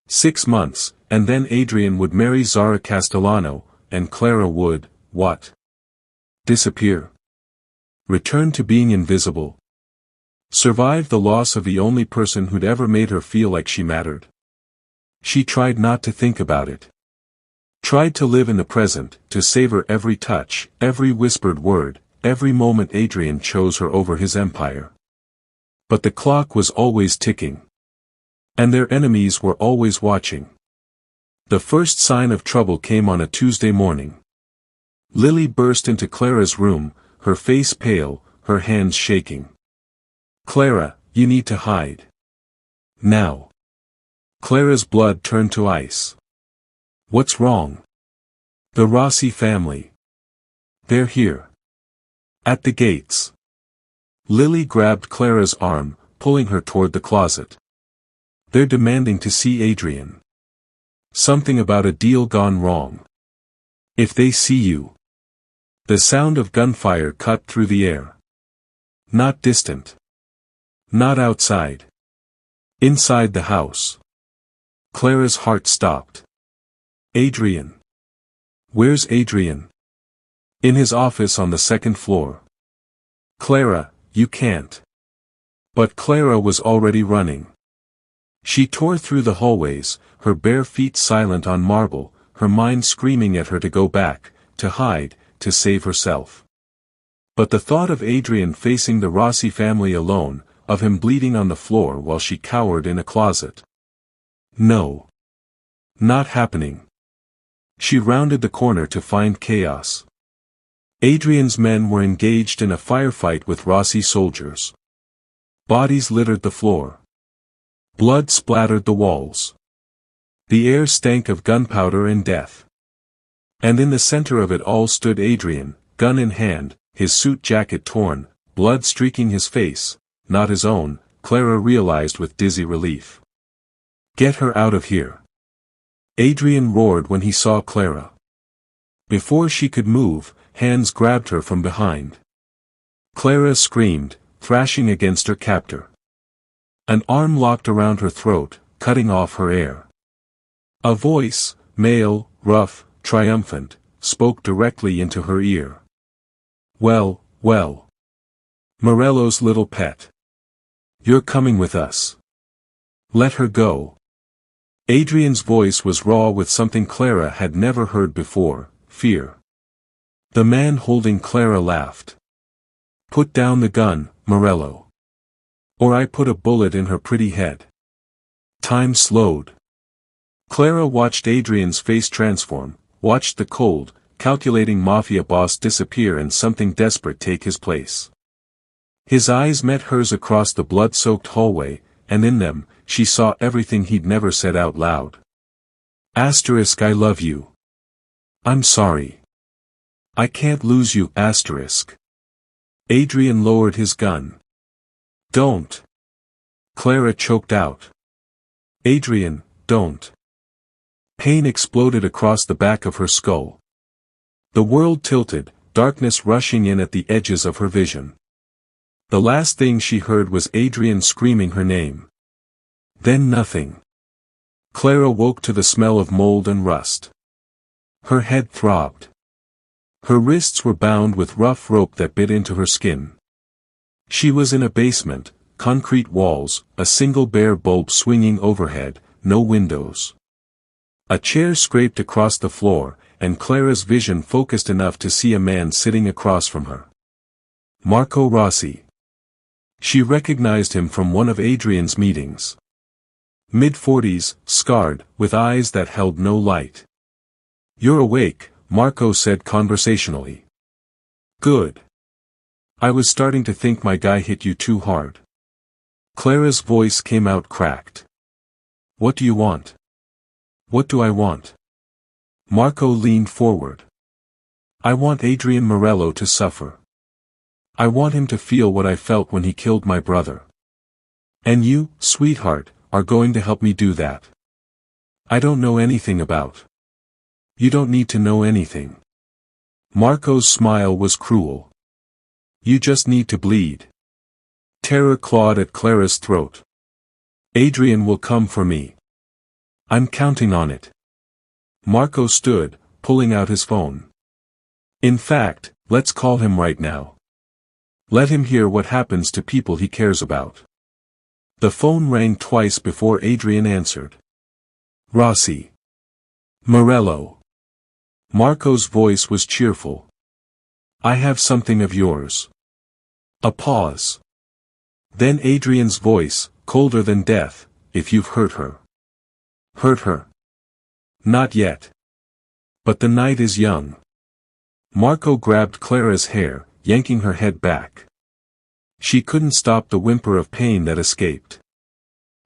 6 months, and then Adrian would marry Zara Castellano, and Clara would, what? Disappear. Return to being invisible. Survive the loss of the only person who'd ever made her feel like she mattered. She tried not to think about it. Tried to live in the present, to savor every touch, every whispered word, every moment Adrian chose her over his empire. But the clock was always ticking. And their enemies were always watching. The first sign of trouble came on a Tuesday morning. Lily burst into Clara's room, her face pale, her hands shaking. "Clara, you need to hide. Now." Clara's blood turned to ice. "What's wrong?" "The Rossi family. They're here. At the gates." Lily grabbed Clara's arm, pulling her toward the closet. "They're demanding to see Adrian. Something about a deal gone wrong. If they see you." The sound of gunfire cut through the air. Not distant. Not outside. Inside the house. Clara's heart stopped. "Adrian. Where's Adrian?" "In his office on the 2nd floor." "Clara, you can't." But Clara was already running. She tore through the hallways, her bare feet silent on marble, her mind screaming at her to go back, to hide, to save herself. But the thought of Adrian facing the Rossi family alone, of him bleeding on the floor while she cowered in a closet. No. Not happening. She rounded the corner to find chaos. Adrian's men were engaged in a firefight with Rossi soldiers. Bodies littered the floor. Blood splattered the walls. The air stank of gunpowder and death. And in the center of it all stood Adrian, gun in hand, his suit jacket torn, blood streaking his face, not his own, Clara realized with dizzy relief. "Get her out of here." Adrian roared when he saw Clara. Before she could move, hands grabbed her from behind. Clara screamed, thrashing against her captor. An arm locked around her throat, cutting off her air. A voice, male, rough, triumphant, spoke directly into her ear. "Well, well. Morello's little pet. You're coming with us. Let her go." Adrian's voice was raw with something Clara had never heard before, fear. The man holding Clara laughed. "Put down the gun, Morello. Or I put a bullet in her pretty head." Time slowed. Clara watched Adrian's face transform, watched the cold, calculating Mafia boss disappear and something desperate take his place. His eyes met hers across the blood-soaked hallway, and in them, she saw everything he'd never said out loud. Asterisk I love you. I'm sorry. I can't lose you, asterisk. Adrian lowered his gun. Don't. Clara choked out. Adrian, don't. Pain exploded across the back of her skull. The world tilted, darkness rushing in at the edges of her vision. The last thing she heard was Adrian screaming her name. Then nothing. Clara woke to the smell of mold and rust. Her head throbbed. Her wrists were bound with rough rope that bit into her skin. She was in a basement, concrete walls, a single bare bulb swinging overhead, no windows. A chair scraped across the floor, and Clara's vision focused enough to see a man sitting across from her. Marco Rossi. She recognized him from one of Adrian's meetings. Mid-40s, scarred, with eyes that held no light. "You're awake," Marco said conversationally. "Good. I was starting to think my guy hit you too hard." Clara's voice came out cracked. "What do you want?" "What do I want?" Marco leaned forward. "I want Adrian Morello to suffer. I want him to feel what I felt when he killed my brother. And you, sweetheart, are going to help me do that." "I don't know anything about." "You don't need to know anything." Marco's smile was cruel. "You just need to bleed." Terror clawed at Clara's throat. "Adrian will come for me. I'm counting on it." Marco stood, pulling out his phone. "In fact, let's call him right now. Let him hear what happens to people he cares about." The phone rang twice before Adrian answered. "Rossi. Morello." Marco's voice was cheerful. "I have something of yours." A pause. Then Adrian's voice, colder than death, "If you've hurt her." "Hurt her?" "Not yet. But the night is young." Marco grabbed Clara's hair, yanking her head back. She couldn't stop the whimper of pain that escaped.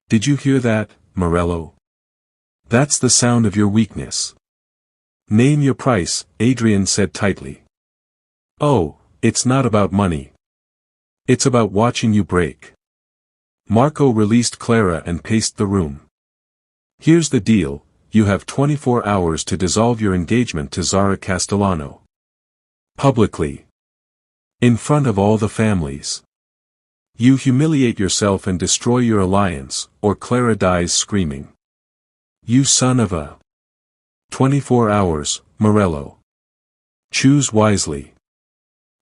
"Did you hear that, Morello? That's the sound of your weakness." "Name your price," Adrian said tightly. "Oh, it's not about money. It's about watching you break." Marco released Clara and paced the room. "Here's the deal, you have 24 hours to dissolve your engagement to Zara Castellano. Publicly. In front of all the families. You humiliate yourself and destroy your alliance, or Clara dies screaming. You son of a... 24 hours, Morello. Choose wisely."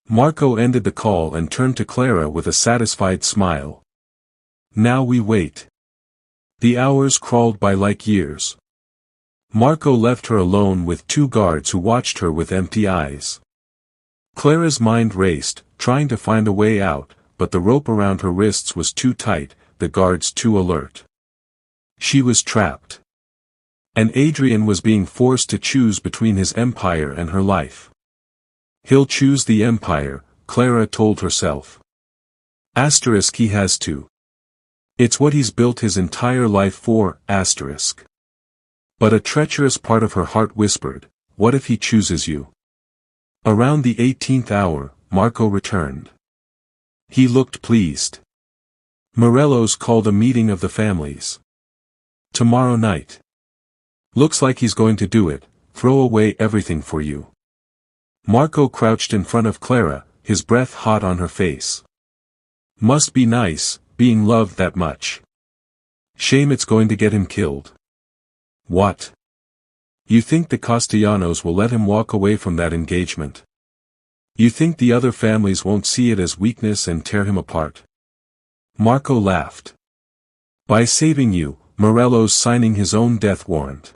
Marco ended the call and turned to Clara with a satisfied smile. "Now we wait." The hours crawled by like years. Marco left her alone with two guards who watched her with empty eyes. Clara's mind raced, trying to find a way out, but the rope around her wrists was too tight, the guards too alert. She was trapped. And Adrian was being forced to choose between his empire and her life. He'll choose the empire, Clara told herself. Asterisk he has to. It's what he's built his entire life for, asterisk. But a treacherous part of her heart whispered, what if he chooses you? Around the 18th hour, Marco returned. He looked pleased. Morello's called a meeting of the families. Tomorrow night. Looks like he's going to do it, throw away everything for you. Marco crouched in front of Clara, his breath hot on her face. Must be nice, being loved that much. Shame it's going to get him killed. What? You think the Castellanos will let him walk away from that engagement? You think the other families won't see it as weakness and tear him apart? Marco laughed. By saving you, Morello's signing his own death warrant.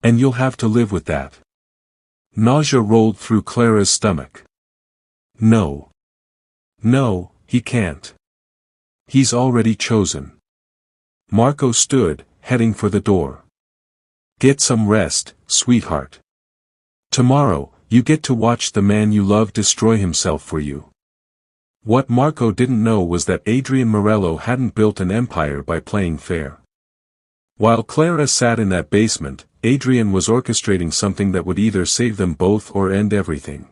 And you'll have to live with that. Nausea rolled through Clara's stomach. No. No, he can't. He's already chosen. Marco stood, heading for the door. Get some rest, sweetheart. Tomorrow, you get to watch the man you love destroy himself for you. What Marco didn't know was that Adrian Morello hadn't built an empire by playing fair. While Clara sat in that basement, Adrian was orchestrating something that would either save them both or end everything.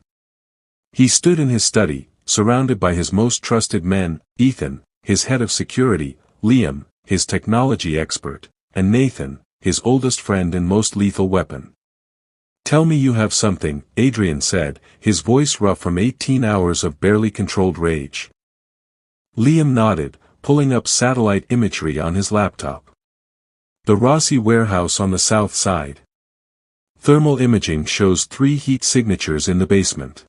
He stood in his study, surrounded by his most trusted men, Ethan, his head of security, Liam, his technology expert, and Nathan, his oldest friend and most lethal weapon. "Tell me you have something," Adrian said, his voice rough from 18 hours of barely controlled rage. Liam nodded, pulling up satellite imagery on his laptop. The Rossi warehouse on the south side. Thermal imaging shows 3 heat signatures in the basement.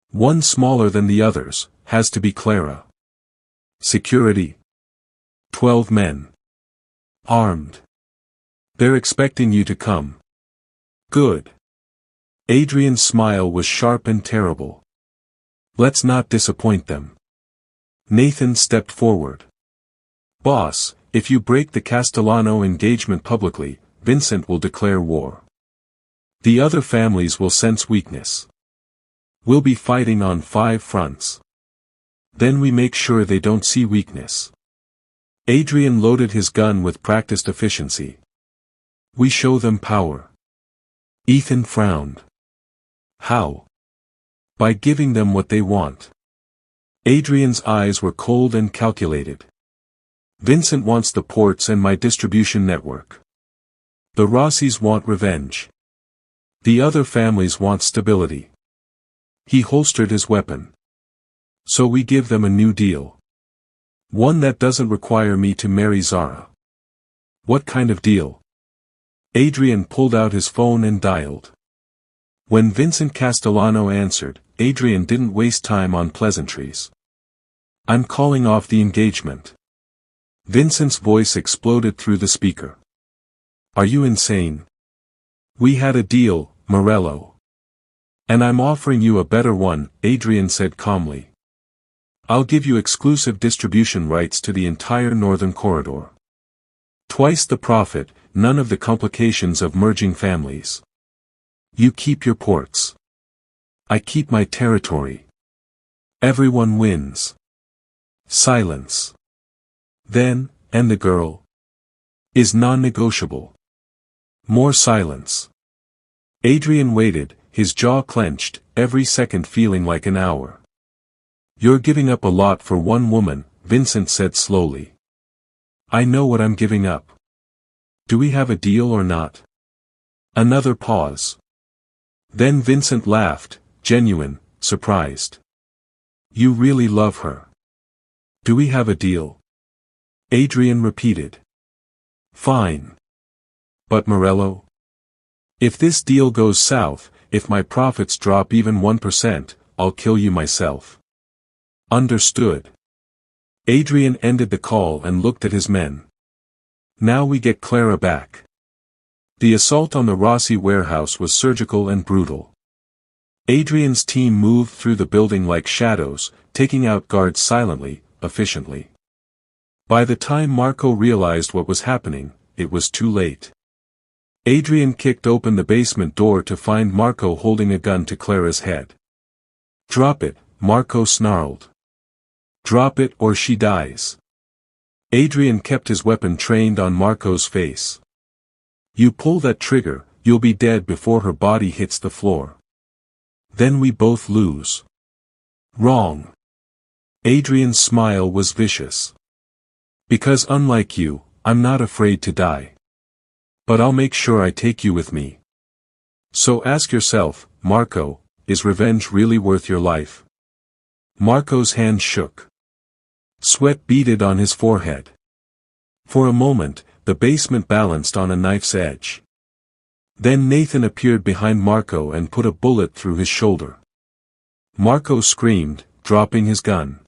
One smaller than the others, has to be Clara. Security. 12 men. Armed. They're expecting you to come. Good. Adrian's smile was sharp and terrible. Let's not disappoint them. Nathan stepped forward. Boss, if you break the Castellano engagement publicly, Vincent will declare war. The other families will sense weakness. We'll be fighting on 5 fronts. Then we make sure they don't see weakness. Adrian loaded his gun with practiced efficiency. We show them power. Ethan frowned. How? By giving them what they want. Adrian's eyes were cold and calculated. Vincent wants the ports and my distribution network. The Rossis want revenge. The other families want stability. He holstered his weapon. So we give them a new deal. One that doesn't require me to marry Zara. What kind of deal? Adrian pulled out his phone and dialed. When Vincent Castellano answered, Adrian didn't waste time on pleasantries. I'm calling off the engagement. Vincent's voice exploded through the speaker. Are you insane? We had a deal, Morello. And I'm offering you a better one, Adrian said calmly. I'll give you exclusive distribution rights to the entire northern corridor. Twice the profit, none of the complications of merging families. You keep your ports. I keep my territory. Everyone wins. Silence. Then, and the girl? Is non-negotiable. More silence. Adrian waited, his jaw clenched, every second feeling like an hour. You're giving up a lot for one woman, Vincent said slowly. I know what I'm giving up. Do we have a deal or not? Another pause. Then Vincent laughed, genuine, surprised. You really love her. Do we have a deal? Adrian repeated. Fine. But Morello? If this deal goes south, if my profits drop even 1%, I'll kill you myself. Understood. Adrian ended the call and looked at his men. Now we get Clara back. The assault on the Rossi warehouse was surgical and brutal. Adrian's team moved through the building like shadows, taking out guards silently, efficiently. By the time Marco realized what was happening, it was too late. Adrian kicked open the basement door to find Marco holding a gun to Clara's head. Drop it, Marco snarled. Drop it or she dies. Adrian kept his weapon trained on Marco's face. You pull that trigger, you'll be dead before her body hits the floor. Then we both lose. Wrong. Adrian's smile was vicious. Because unlike you, I'm not afraid to die. But I'll make sure I take you with me. So ask yourself, Marco, is revenge really worth your life? Marco's hand shook. Sweat beaded on his forehead. For a moment, the basement balanced on a knife's edge. Then Nathan appeared behind Marco and put a bullet through his shoulder. Marco screamed, dropping his gun.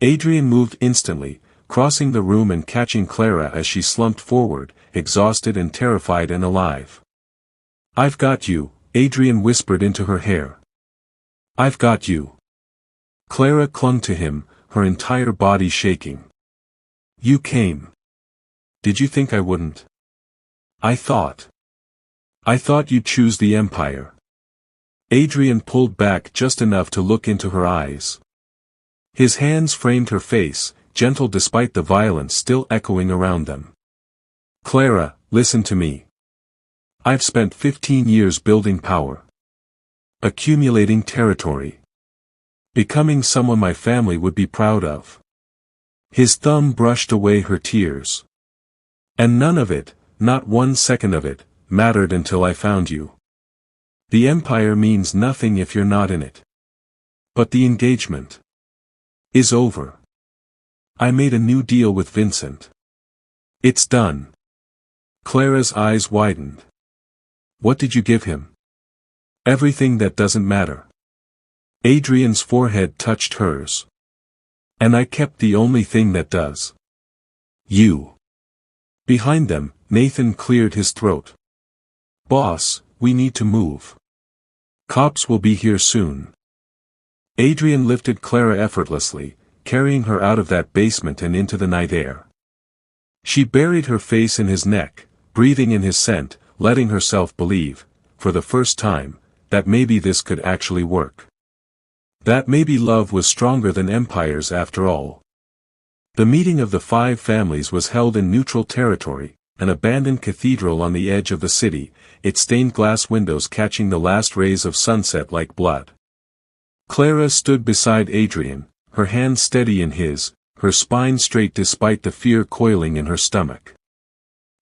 Adrian moved instantly, crossing the room and catching Clara as she slumped forward, exhausted and terrified and alive. I've got you, Adrian whispered into her hair. I've got you. Clara clung to him, her entire body shaking. You came. Did you think I wouldn't? I thought you'd choose the Empire. Adrian pulled back just enough to look into her eyes. His hands framed her face, gentle despite the violence still echoing around them. Clara, listen to me. I've spent 15 years building power. Accumulating territory. Becoming someone my family would be proud of. His thumb brushed away her tears. And none of it, not 1 second of it, mattered until I found you. The empire means nothing if you're not in it. But the engagement is over. I made a new deal with Vincent. It's done. Clara's eyes widened. What did you give him? Everything that doesn't matter. Adrian's forehead touched hers. And I kept the only thing that does. You. Behind them, Nathan cleared his throat. Boss, we need to move. Cops will be here soon. Adrian lifted Clara effortlessly, carrying her out of that basement and into the night air. She buried her face in his neck, breathing in his scent, letting herself believe, for the first time, that maybe this could actually work. That maybe love was stronger than empires after all. The meeting of the 5 families was held in neutral territory, an abandoned cathedral on the edge of the city, its stained glass windows catching the last rays of sunset like blood. Clara stood beside Adrian, her hand steady in his, her spine straight despite the fear coiling in her stomach.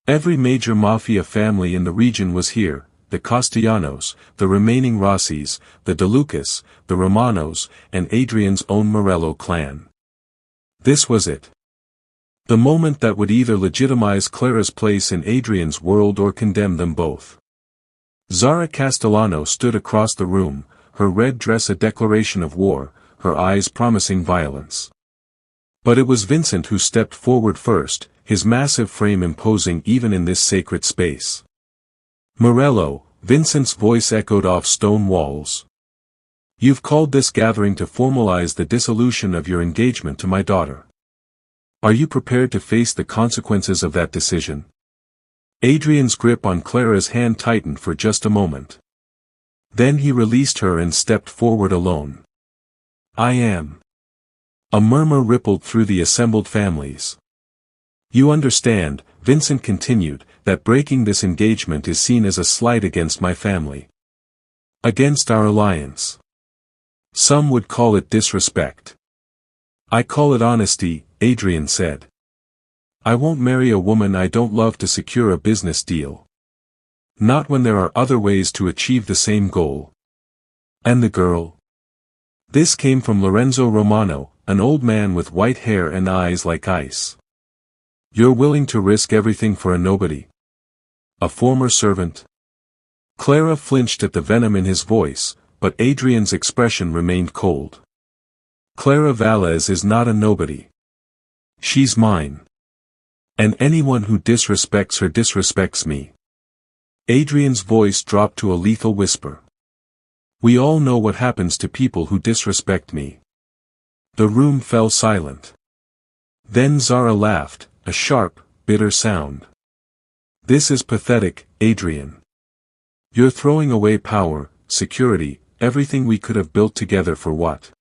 Every major Mafia family in the region was here, the Castellanos, the remaining Rossis, the De Lucas, the Romanos, and Adrian's own Morello clan. This was it. The moment that would either legitimize Clara's place in Adrian's world or condemn them both. Zara Castellano stood across the room, her red dress a declaration of war, her eyes promising violence. But it was Vincent who stepped forward first, his massive frame imposing even in this sacred space. Morello, Vincent's voice echoed off stone walls. You've called this gathering to formalize the dissolution of your engagement to my daughter. Are you prepared to face the consequences of that decision? Adrian's grip on Clara's hand tightened for just a moment. Then he released her and stepped forward alone. I am. A murmur rippled through the assembled families. You understand, Vincent continued, that breaking this engagement is seen as a slight against my family. Against our alliance. Some would call it disrespect. I call it honesty, Adrian said. I won't marry a woman I don't love to secure a business deal. Not when there are other ways to achieve the same goal. And the girl? This came from Lorenzo Romano, an old man with white hair and eyes like ice. You're willing to risk everything for a nobody? A former servant? Clara flinched at the venom in his voice, but Adrian's expression remained cold. Clara Valles is not a nobody. She's mine. And anyone who disrespects her disrespects me. Adrian's voice dropped to a lethal whisper. We all know what happens to people who disrespect me. The room fell silent. Then Zara laughed, a sharp, bitter sound. This is pathetic, Adrian. You're throwing away power, security, everything we could have built together for what?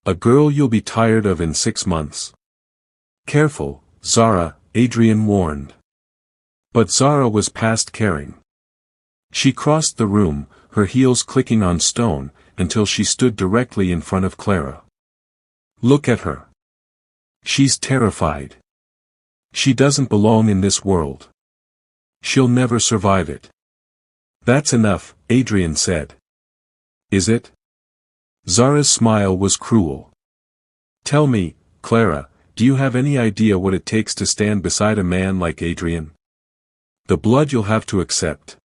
A girl you'll be tired of in 6 months. Careful, Zara, Adrian warned. But Zara was past caring. She crossed the room, her heels clicking on stone, until she stood directly in front of Clara. Look at her. She's terrified. She doesn't belong in this world. She'll never survive it. That's enough, Adrian said. Is it? Zara's smile was cruel. Tell me, Clara, do you have any idea what it takes to stand beside a man like Adrian? The blood you'll have to accept.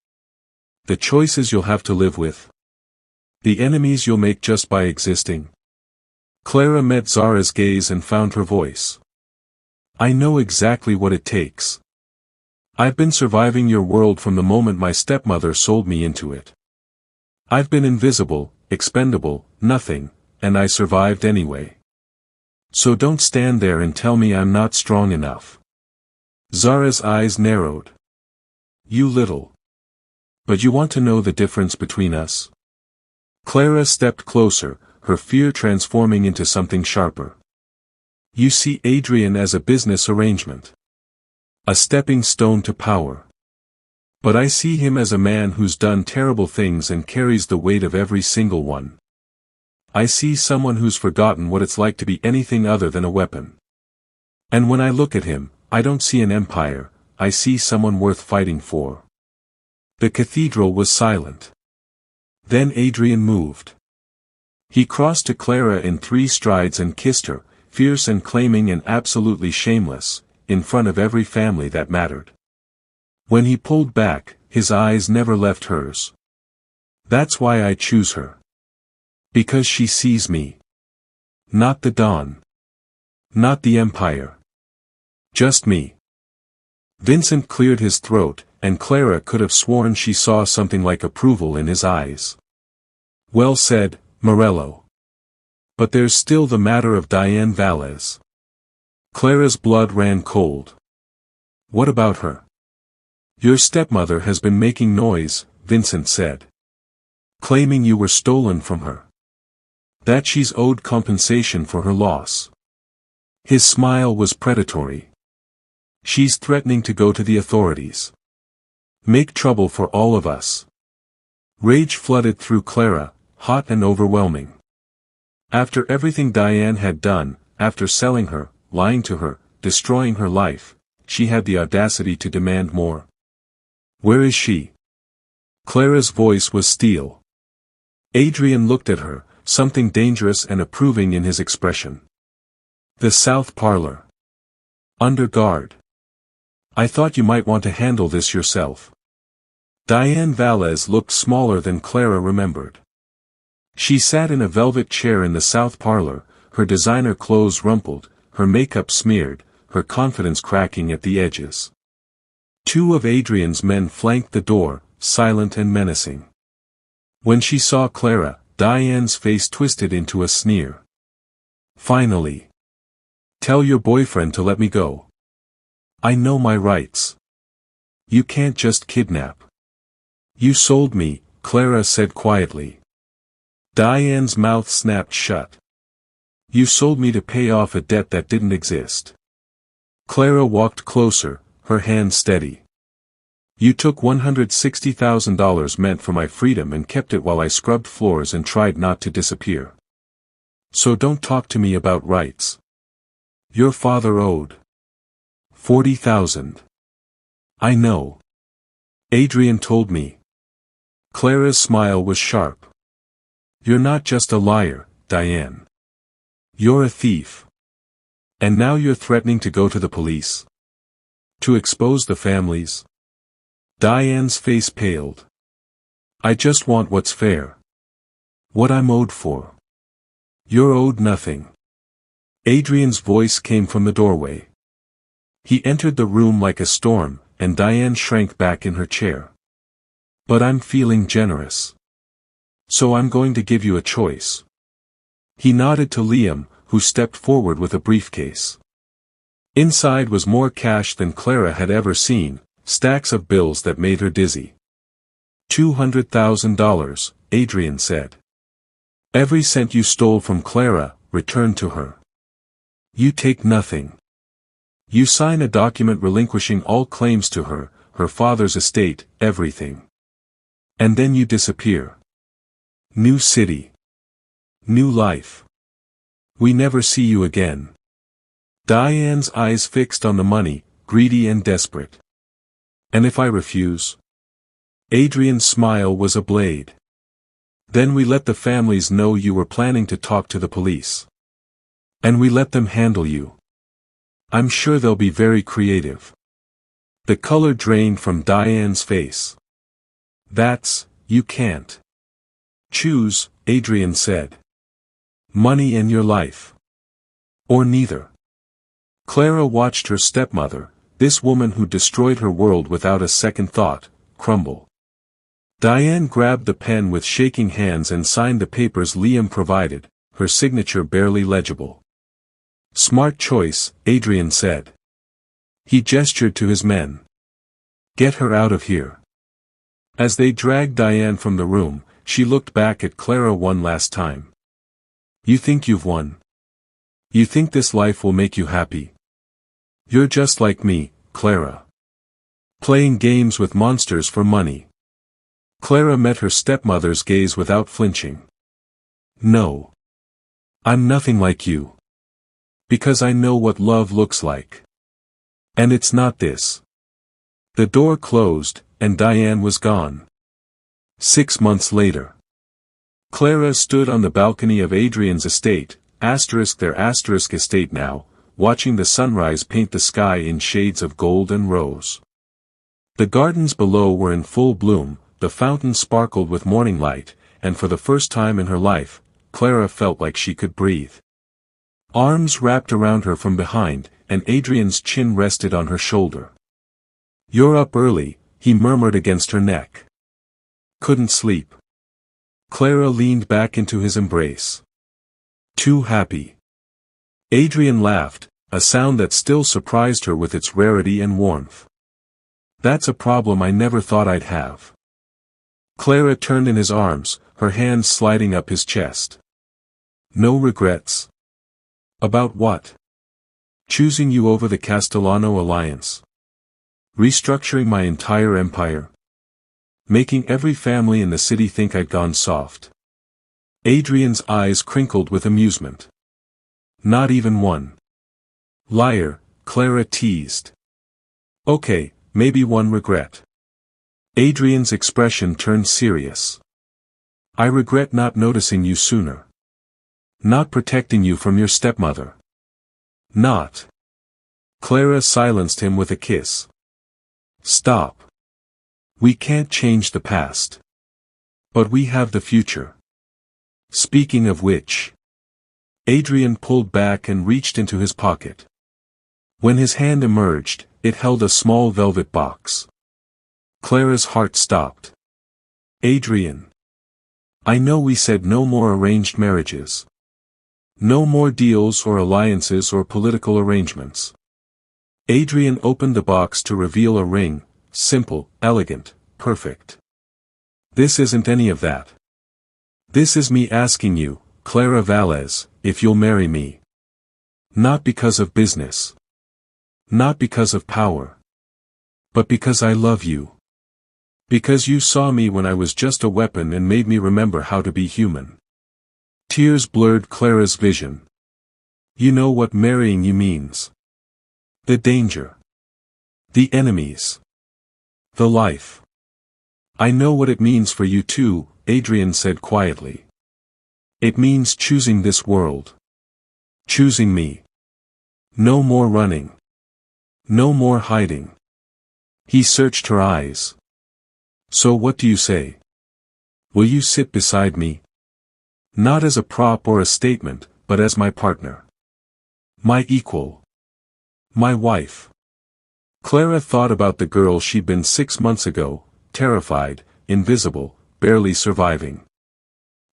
The choices you'll have to live with. The enemies you'll make just by existing. Clara met Zara's gaze and found her voice. I know exactly what it takes. I've been surviving your world from the moment my stepmother sold me into it. I've been invisible, expendable, nothing, and I survived anyway. So don't stand there and tell me I'm not strong enough. Zara's eyes narrowed. You little. But you want to know the difference between us? Clara stepped closer, her fear transforming into something sharper. You see Adrian as a business arrangement. A stepping stone to power. But I see him as a man who's done terrible things and carries the weight of every single one. I see someone who's forgotten what it's like to be anything other than a weapon. And when I look at him, I don't see an empire, I see someone worth fighting for. The cathedral was silent. Then Adrian moved. He crossed to Clara in 3 strides and kissed her, fierce and claiming and absolutely shameless, in front of every family that mattered. When he pulled back, his eyes never left hers. That's why I choose her. Because she sees me. Not the Dawn. Not the Empire. Just me. Vincent cleared his throat, and Clara could have sworn she saw something like approval in his eyes. Well said, Morello. But there's still the matter of Diane Valles. Clara's blood ran cold. What about her? Your stepmother has been making noise, Vincent said. Claiming you were stolen from her. That she's owed compensation for her loss. His smile was predatory. She's threatening to go to the authorities. Make trouble for all of us. Rage flooded through Clara, hot and overwhelming. After everything Diane had done, after selling her, lying to her, destroying her life, she had the audacity to demand more. Where is she? Clara's voice was steel. Adrian looked at her, something dangerous and approving in his expression. The south parlor. Under guard. I thought you might want to handle this yourself. Diane Valles looked smaller than Clara remembered. She sat in a velvet chair in the south parlor, her designer clothes rumpled, her makeup smeared, her confidence cracking at the edges. 2 of Adrian's men flanked the door, silent and menacing. When she saw Clara, Diane's face twisted into a sneer. Finally. Tell your boyfriend to let me go. I know my rights. You can't just kidnap. You sold me, Clara said quietly. Diane's mouth snapped shut. You sold me to pay off a debt that didn't exist. Clara walked closer, her hand steady. You took $160,000 meant for my freedom and kept it while I scrubbed floors and tried not to disappear. So don't talk to me about rights. Your father owed $40,000. I know. Adrian told me. Clara's smile was sharp. You're not just a liar, Diane. You're a thief. And now you're threatening to go to the police? To expose the families? Diane's face paled. I just want what's fair. What I'm owed for. You're owed nothing. Adrian's voice came from the doorway. He entered the room like a storm, and Diane shrank back in her chair. But I'm feeling generous. So I'm going to give you a choice. He nodded to Liam, who stepped forward with a briefcase. Inside was more cash than Clara had ever seen, stacks of bills that made her dizzy. $200,000, Adrian said. Every cent you stole from Clara, returned to her. You take nothing. You sign a document relinquishing all claims to her, her father's estate, everything. And then you disappear. New city. New life. We never see you again. Diane's eyes fixed on the money, greedy and desperate. And if I refuse? Adrian's smile was a blade. Then we let the families know you were planning to talk to the police. And we let them handle you. I'm sure they'll be very creative. The color drained from Diane's face. You can't. Choose, Adrian said. Money and your life. Or neither. Clara watched her stepmother, this woman who destroyed her world without a second thought, crumble. Diane grabbed the pen with shaking hands and signed the papers Liam provided, her signature barely legible. Smart choice, Adrian said. He gestured to his men. Get her out of here. As they dragged Diane from the room, she looked back at Clara one last time. You think you've won? You think this life will make you happy? You're just like me, Clara. Playing games with monsters for money. Clara met her stepmother's gaze without flinching. No. I'm nothing like you. Because I know what love looks like. And it's not this. The door closed, and Diane was gone. 6 months later. Clara stood on the balcony of Adrian's estate, their estate now, watching the sunrise paint the sky in shades of gold and rose. The gardens below were in full bloom, the fountain sparkled with morning light, and for the first time in her life, Clara felt like she could breathe. Arms wrapped around her from behind, and Adrian's chin rested on her shoulder. "You're up early," he murmured against her neck. "Couldn't sleep." Clara leaned back into his embrace. "Too happy." Adrian laughed, a sound that still surprised her with its rarity and warmth. "That's a problem I never thought I'd have." Clara turned in his arms, her hands sliding up his chest. "No regrets?" "About what?" "Choosing you over the Castellano alliance. Restructuring my entire empire. Making every family in the city think I'd gone soft." Adrian's eyes crinkled with amusement. "Not even one." "Liar," Clara teased. "Okay, maybe one regret." Adrian's expression turned serious. "I regret not noticing you sooner. Not protecting you from your stepmother. Not." Clara silenced him with a kiss. "Stop. We can't change the past. But we have the future. Speaking of which." Adrian pulled back and reached into his pocket. When his hand emerged, it held a small velvet box. Clara's heart stopped. "Adrian. I know we said no more arranged marriages. No more deals or alliances or political arrangements." Adrian opened the box to reveal a ring, simple, elegant, perfect. "This isn't any of that. This is me asking you, Clara Valles, if you'll marry me. Not because of business. Not because of power. But because I love you. Because you saw me when I was just a weapon and made me remember how to be human." Tears blurred Clara's vision. "You know what marrying you means. The danger. The enemies. The life. I know what it means for you too," Adrian said quietly. "It means choosing this world. Choosing me. No more running. No more hiding." He searched her eyes. "So what do you say? Will you sit beside me? Not as a prop or a statement, but as my partner. My equal. My wife." Clara thought about the girl she'd been 6 months ago, terrified, invisible, barely surviving.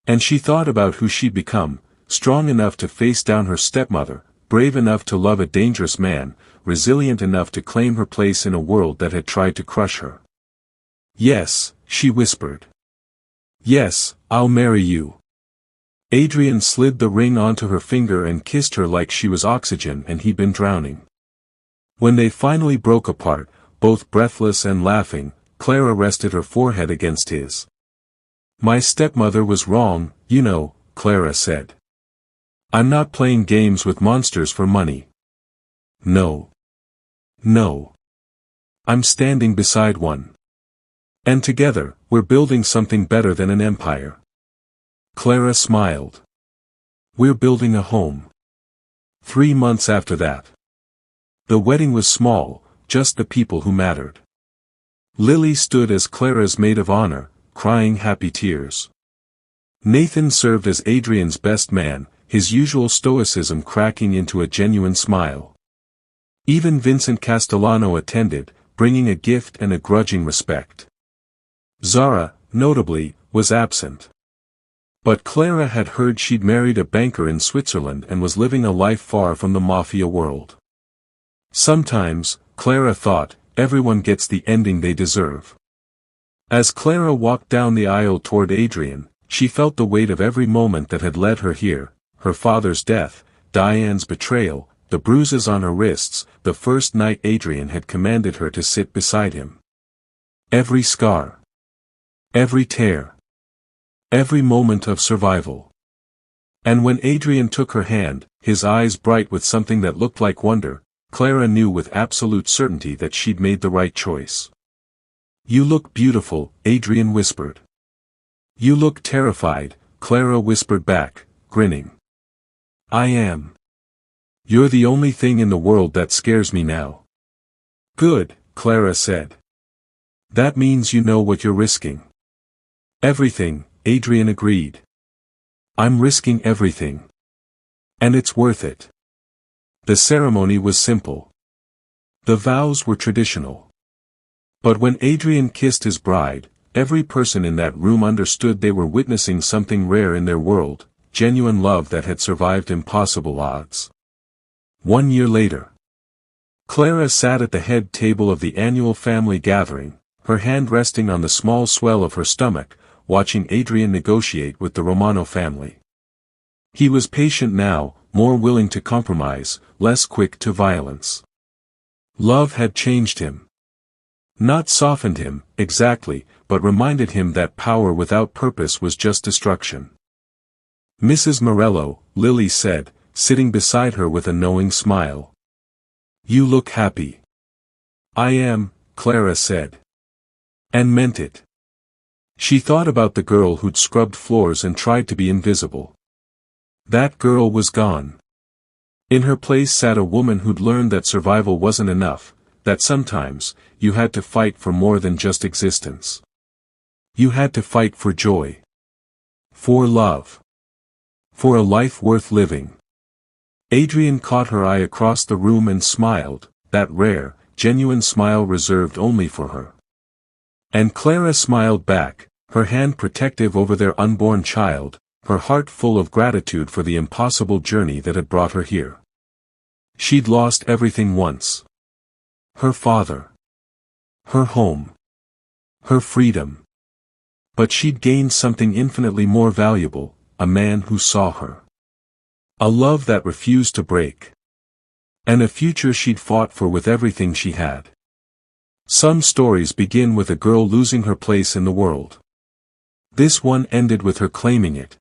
And she thought about who she'd become, strong enough to face down her stepmother, brave enough to love a dangerous man, resilient enough to claim her place in a world that had tried to crush her. "Yes," she whispered. "Yes, I'll marry you." Adrian slid the ring onto her finger and kissed her like she was oxygen and he'd been drowning. When they finally broke apart, both breathless and laughing, Clara rested her forehead against his. "My stepmother was wrong, you know," Clara said. "I'm not playing games with monsters for money. No. No. I'm standing beside one. And together, we're building something better than an empire." Clara smiled. "We're building a home." 3 months after that. The wedding was small, just the people who mattered. Lily stood as Clara's maid of honor, crying happy tears. Nathan served as Adrian's best man, his usual stoicism cracking into a genuine smile. Even Vincent Castellano attended, bringing a gift and a grudging respect. Zara, notably, was absent. But Clara had heard she'd married a banker in Switzerland and was living a life far from the Mafia world. Sometimes, Clara thought, everyone gets the ending they deserve. As Clara walked down the aisle toward Adrian, she felt the weight of every moment that had led her here, her father's death, Diane's betrayal, the bruises on her wrists, the first night Adrian had commanded her to sit beside him. Every scar. Every tear. Every moment of survival. And when Adrian took her hand, his eyes bright with something that looked like wonder, Clara knew with absolute certainty that she'd made the right choice. "You look beautiful," Adrian whispered. "You look terrified," Clara whispered back, grinning. "I am. You're the only thing in the world that scares me now." "Good," Clara said. "That means you know what you're risking." "Everything," Adrian agreed. "I'm risking everything. And it's worth it." The ceremony was simple. The vows were traditional. But when Adrian kissed his bride, every person in that room understood they were witnessing something rare in their world, genuine love that had survived impossible odds. 1 year later, Clara sat at the head table of the annual family gathering, her hand resting on the small swell of her stomach, watching Adrian negotiate with the Romano family. He was patient now, more willing to compromise, less quick to violence. Love had changed him. Not softened him, exactly, but reminded him that power without purpose was just destruction. "Mrs. Morello," Lily said, sitting beside her with a knowing smile. "You look happy." "I am," Clara said. And meant it. She thought about the girl who'd scrubbed floors and tried to be invisible. That girl was gone. In her place sat a woman who'd learned that survival wasn't enough, that sometimes, you had to fight for more than just existence. You had to fight for joy. For love. For a life worth living. Adrian caught her eye across the room and smiled, that rare, genuine smile reserved only for her. And Clara smiled back, her hand protective over their unborn child, her heart full of gratitude for the impossible journey that had brought her here. She'd lost everything once. Her father. Her home. Her freedom. But she'd gained something infinitely more valuable, a man who saw her. A love that refused to break. And a future she'd fought for with everything she had. Some stories begin with a girl losing her place in the world. This one ended with her claiming it,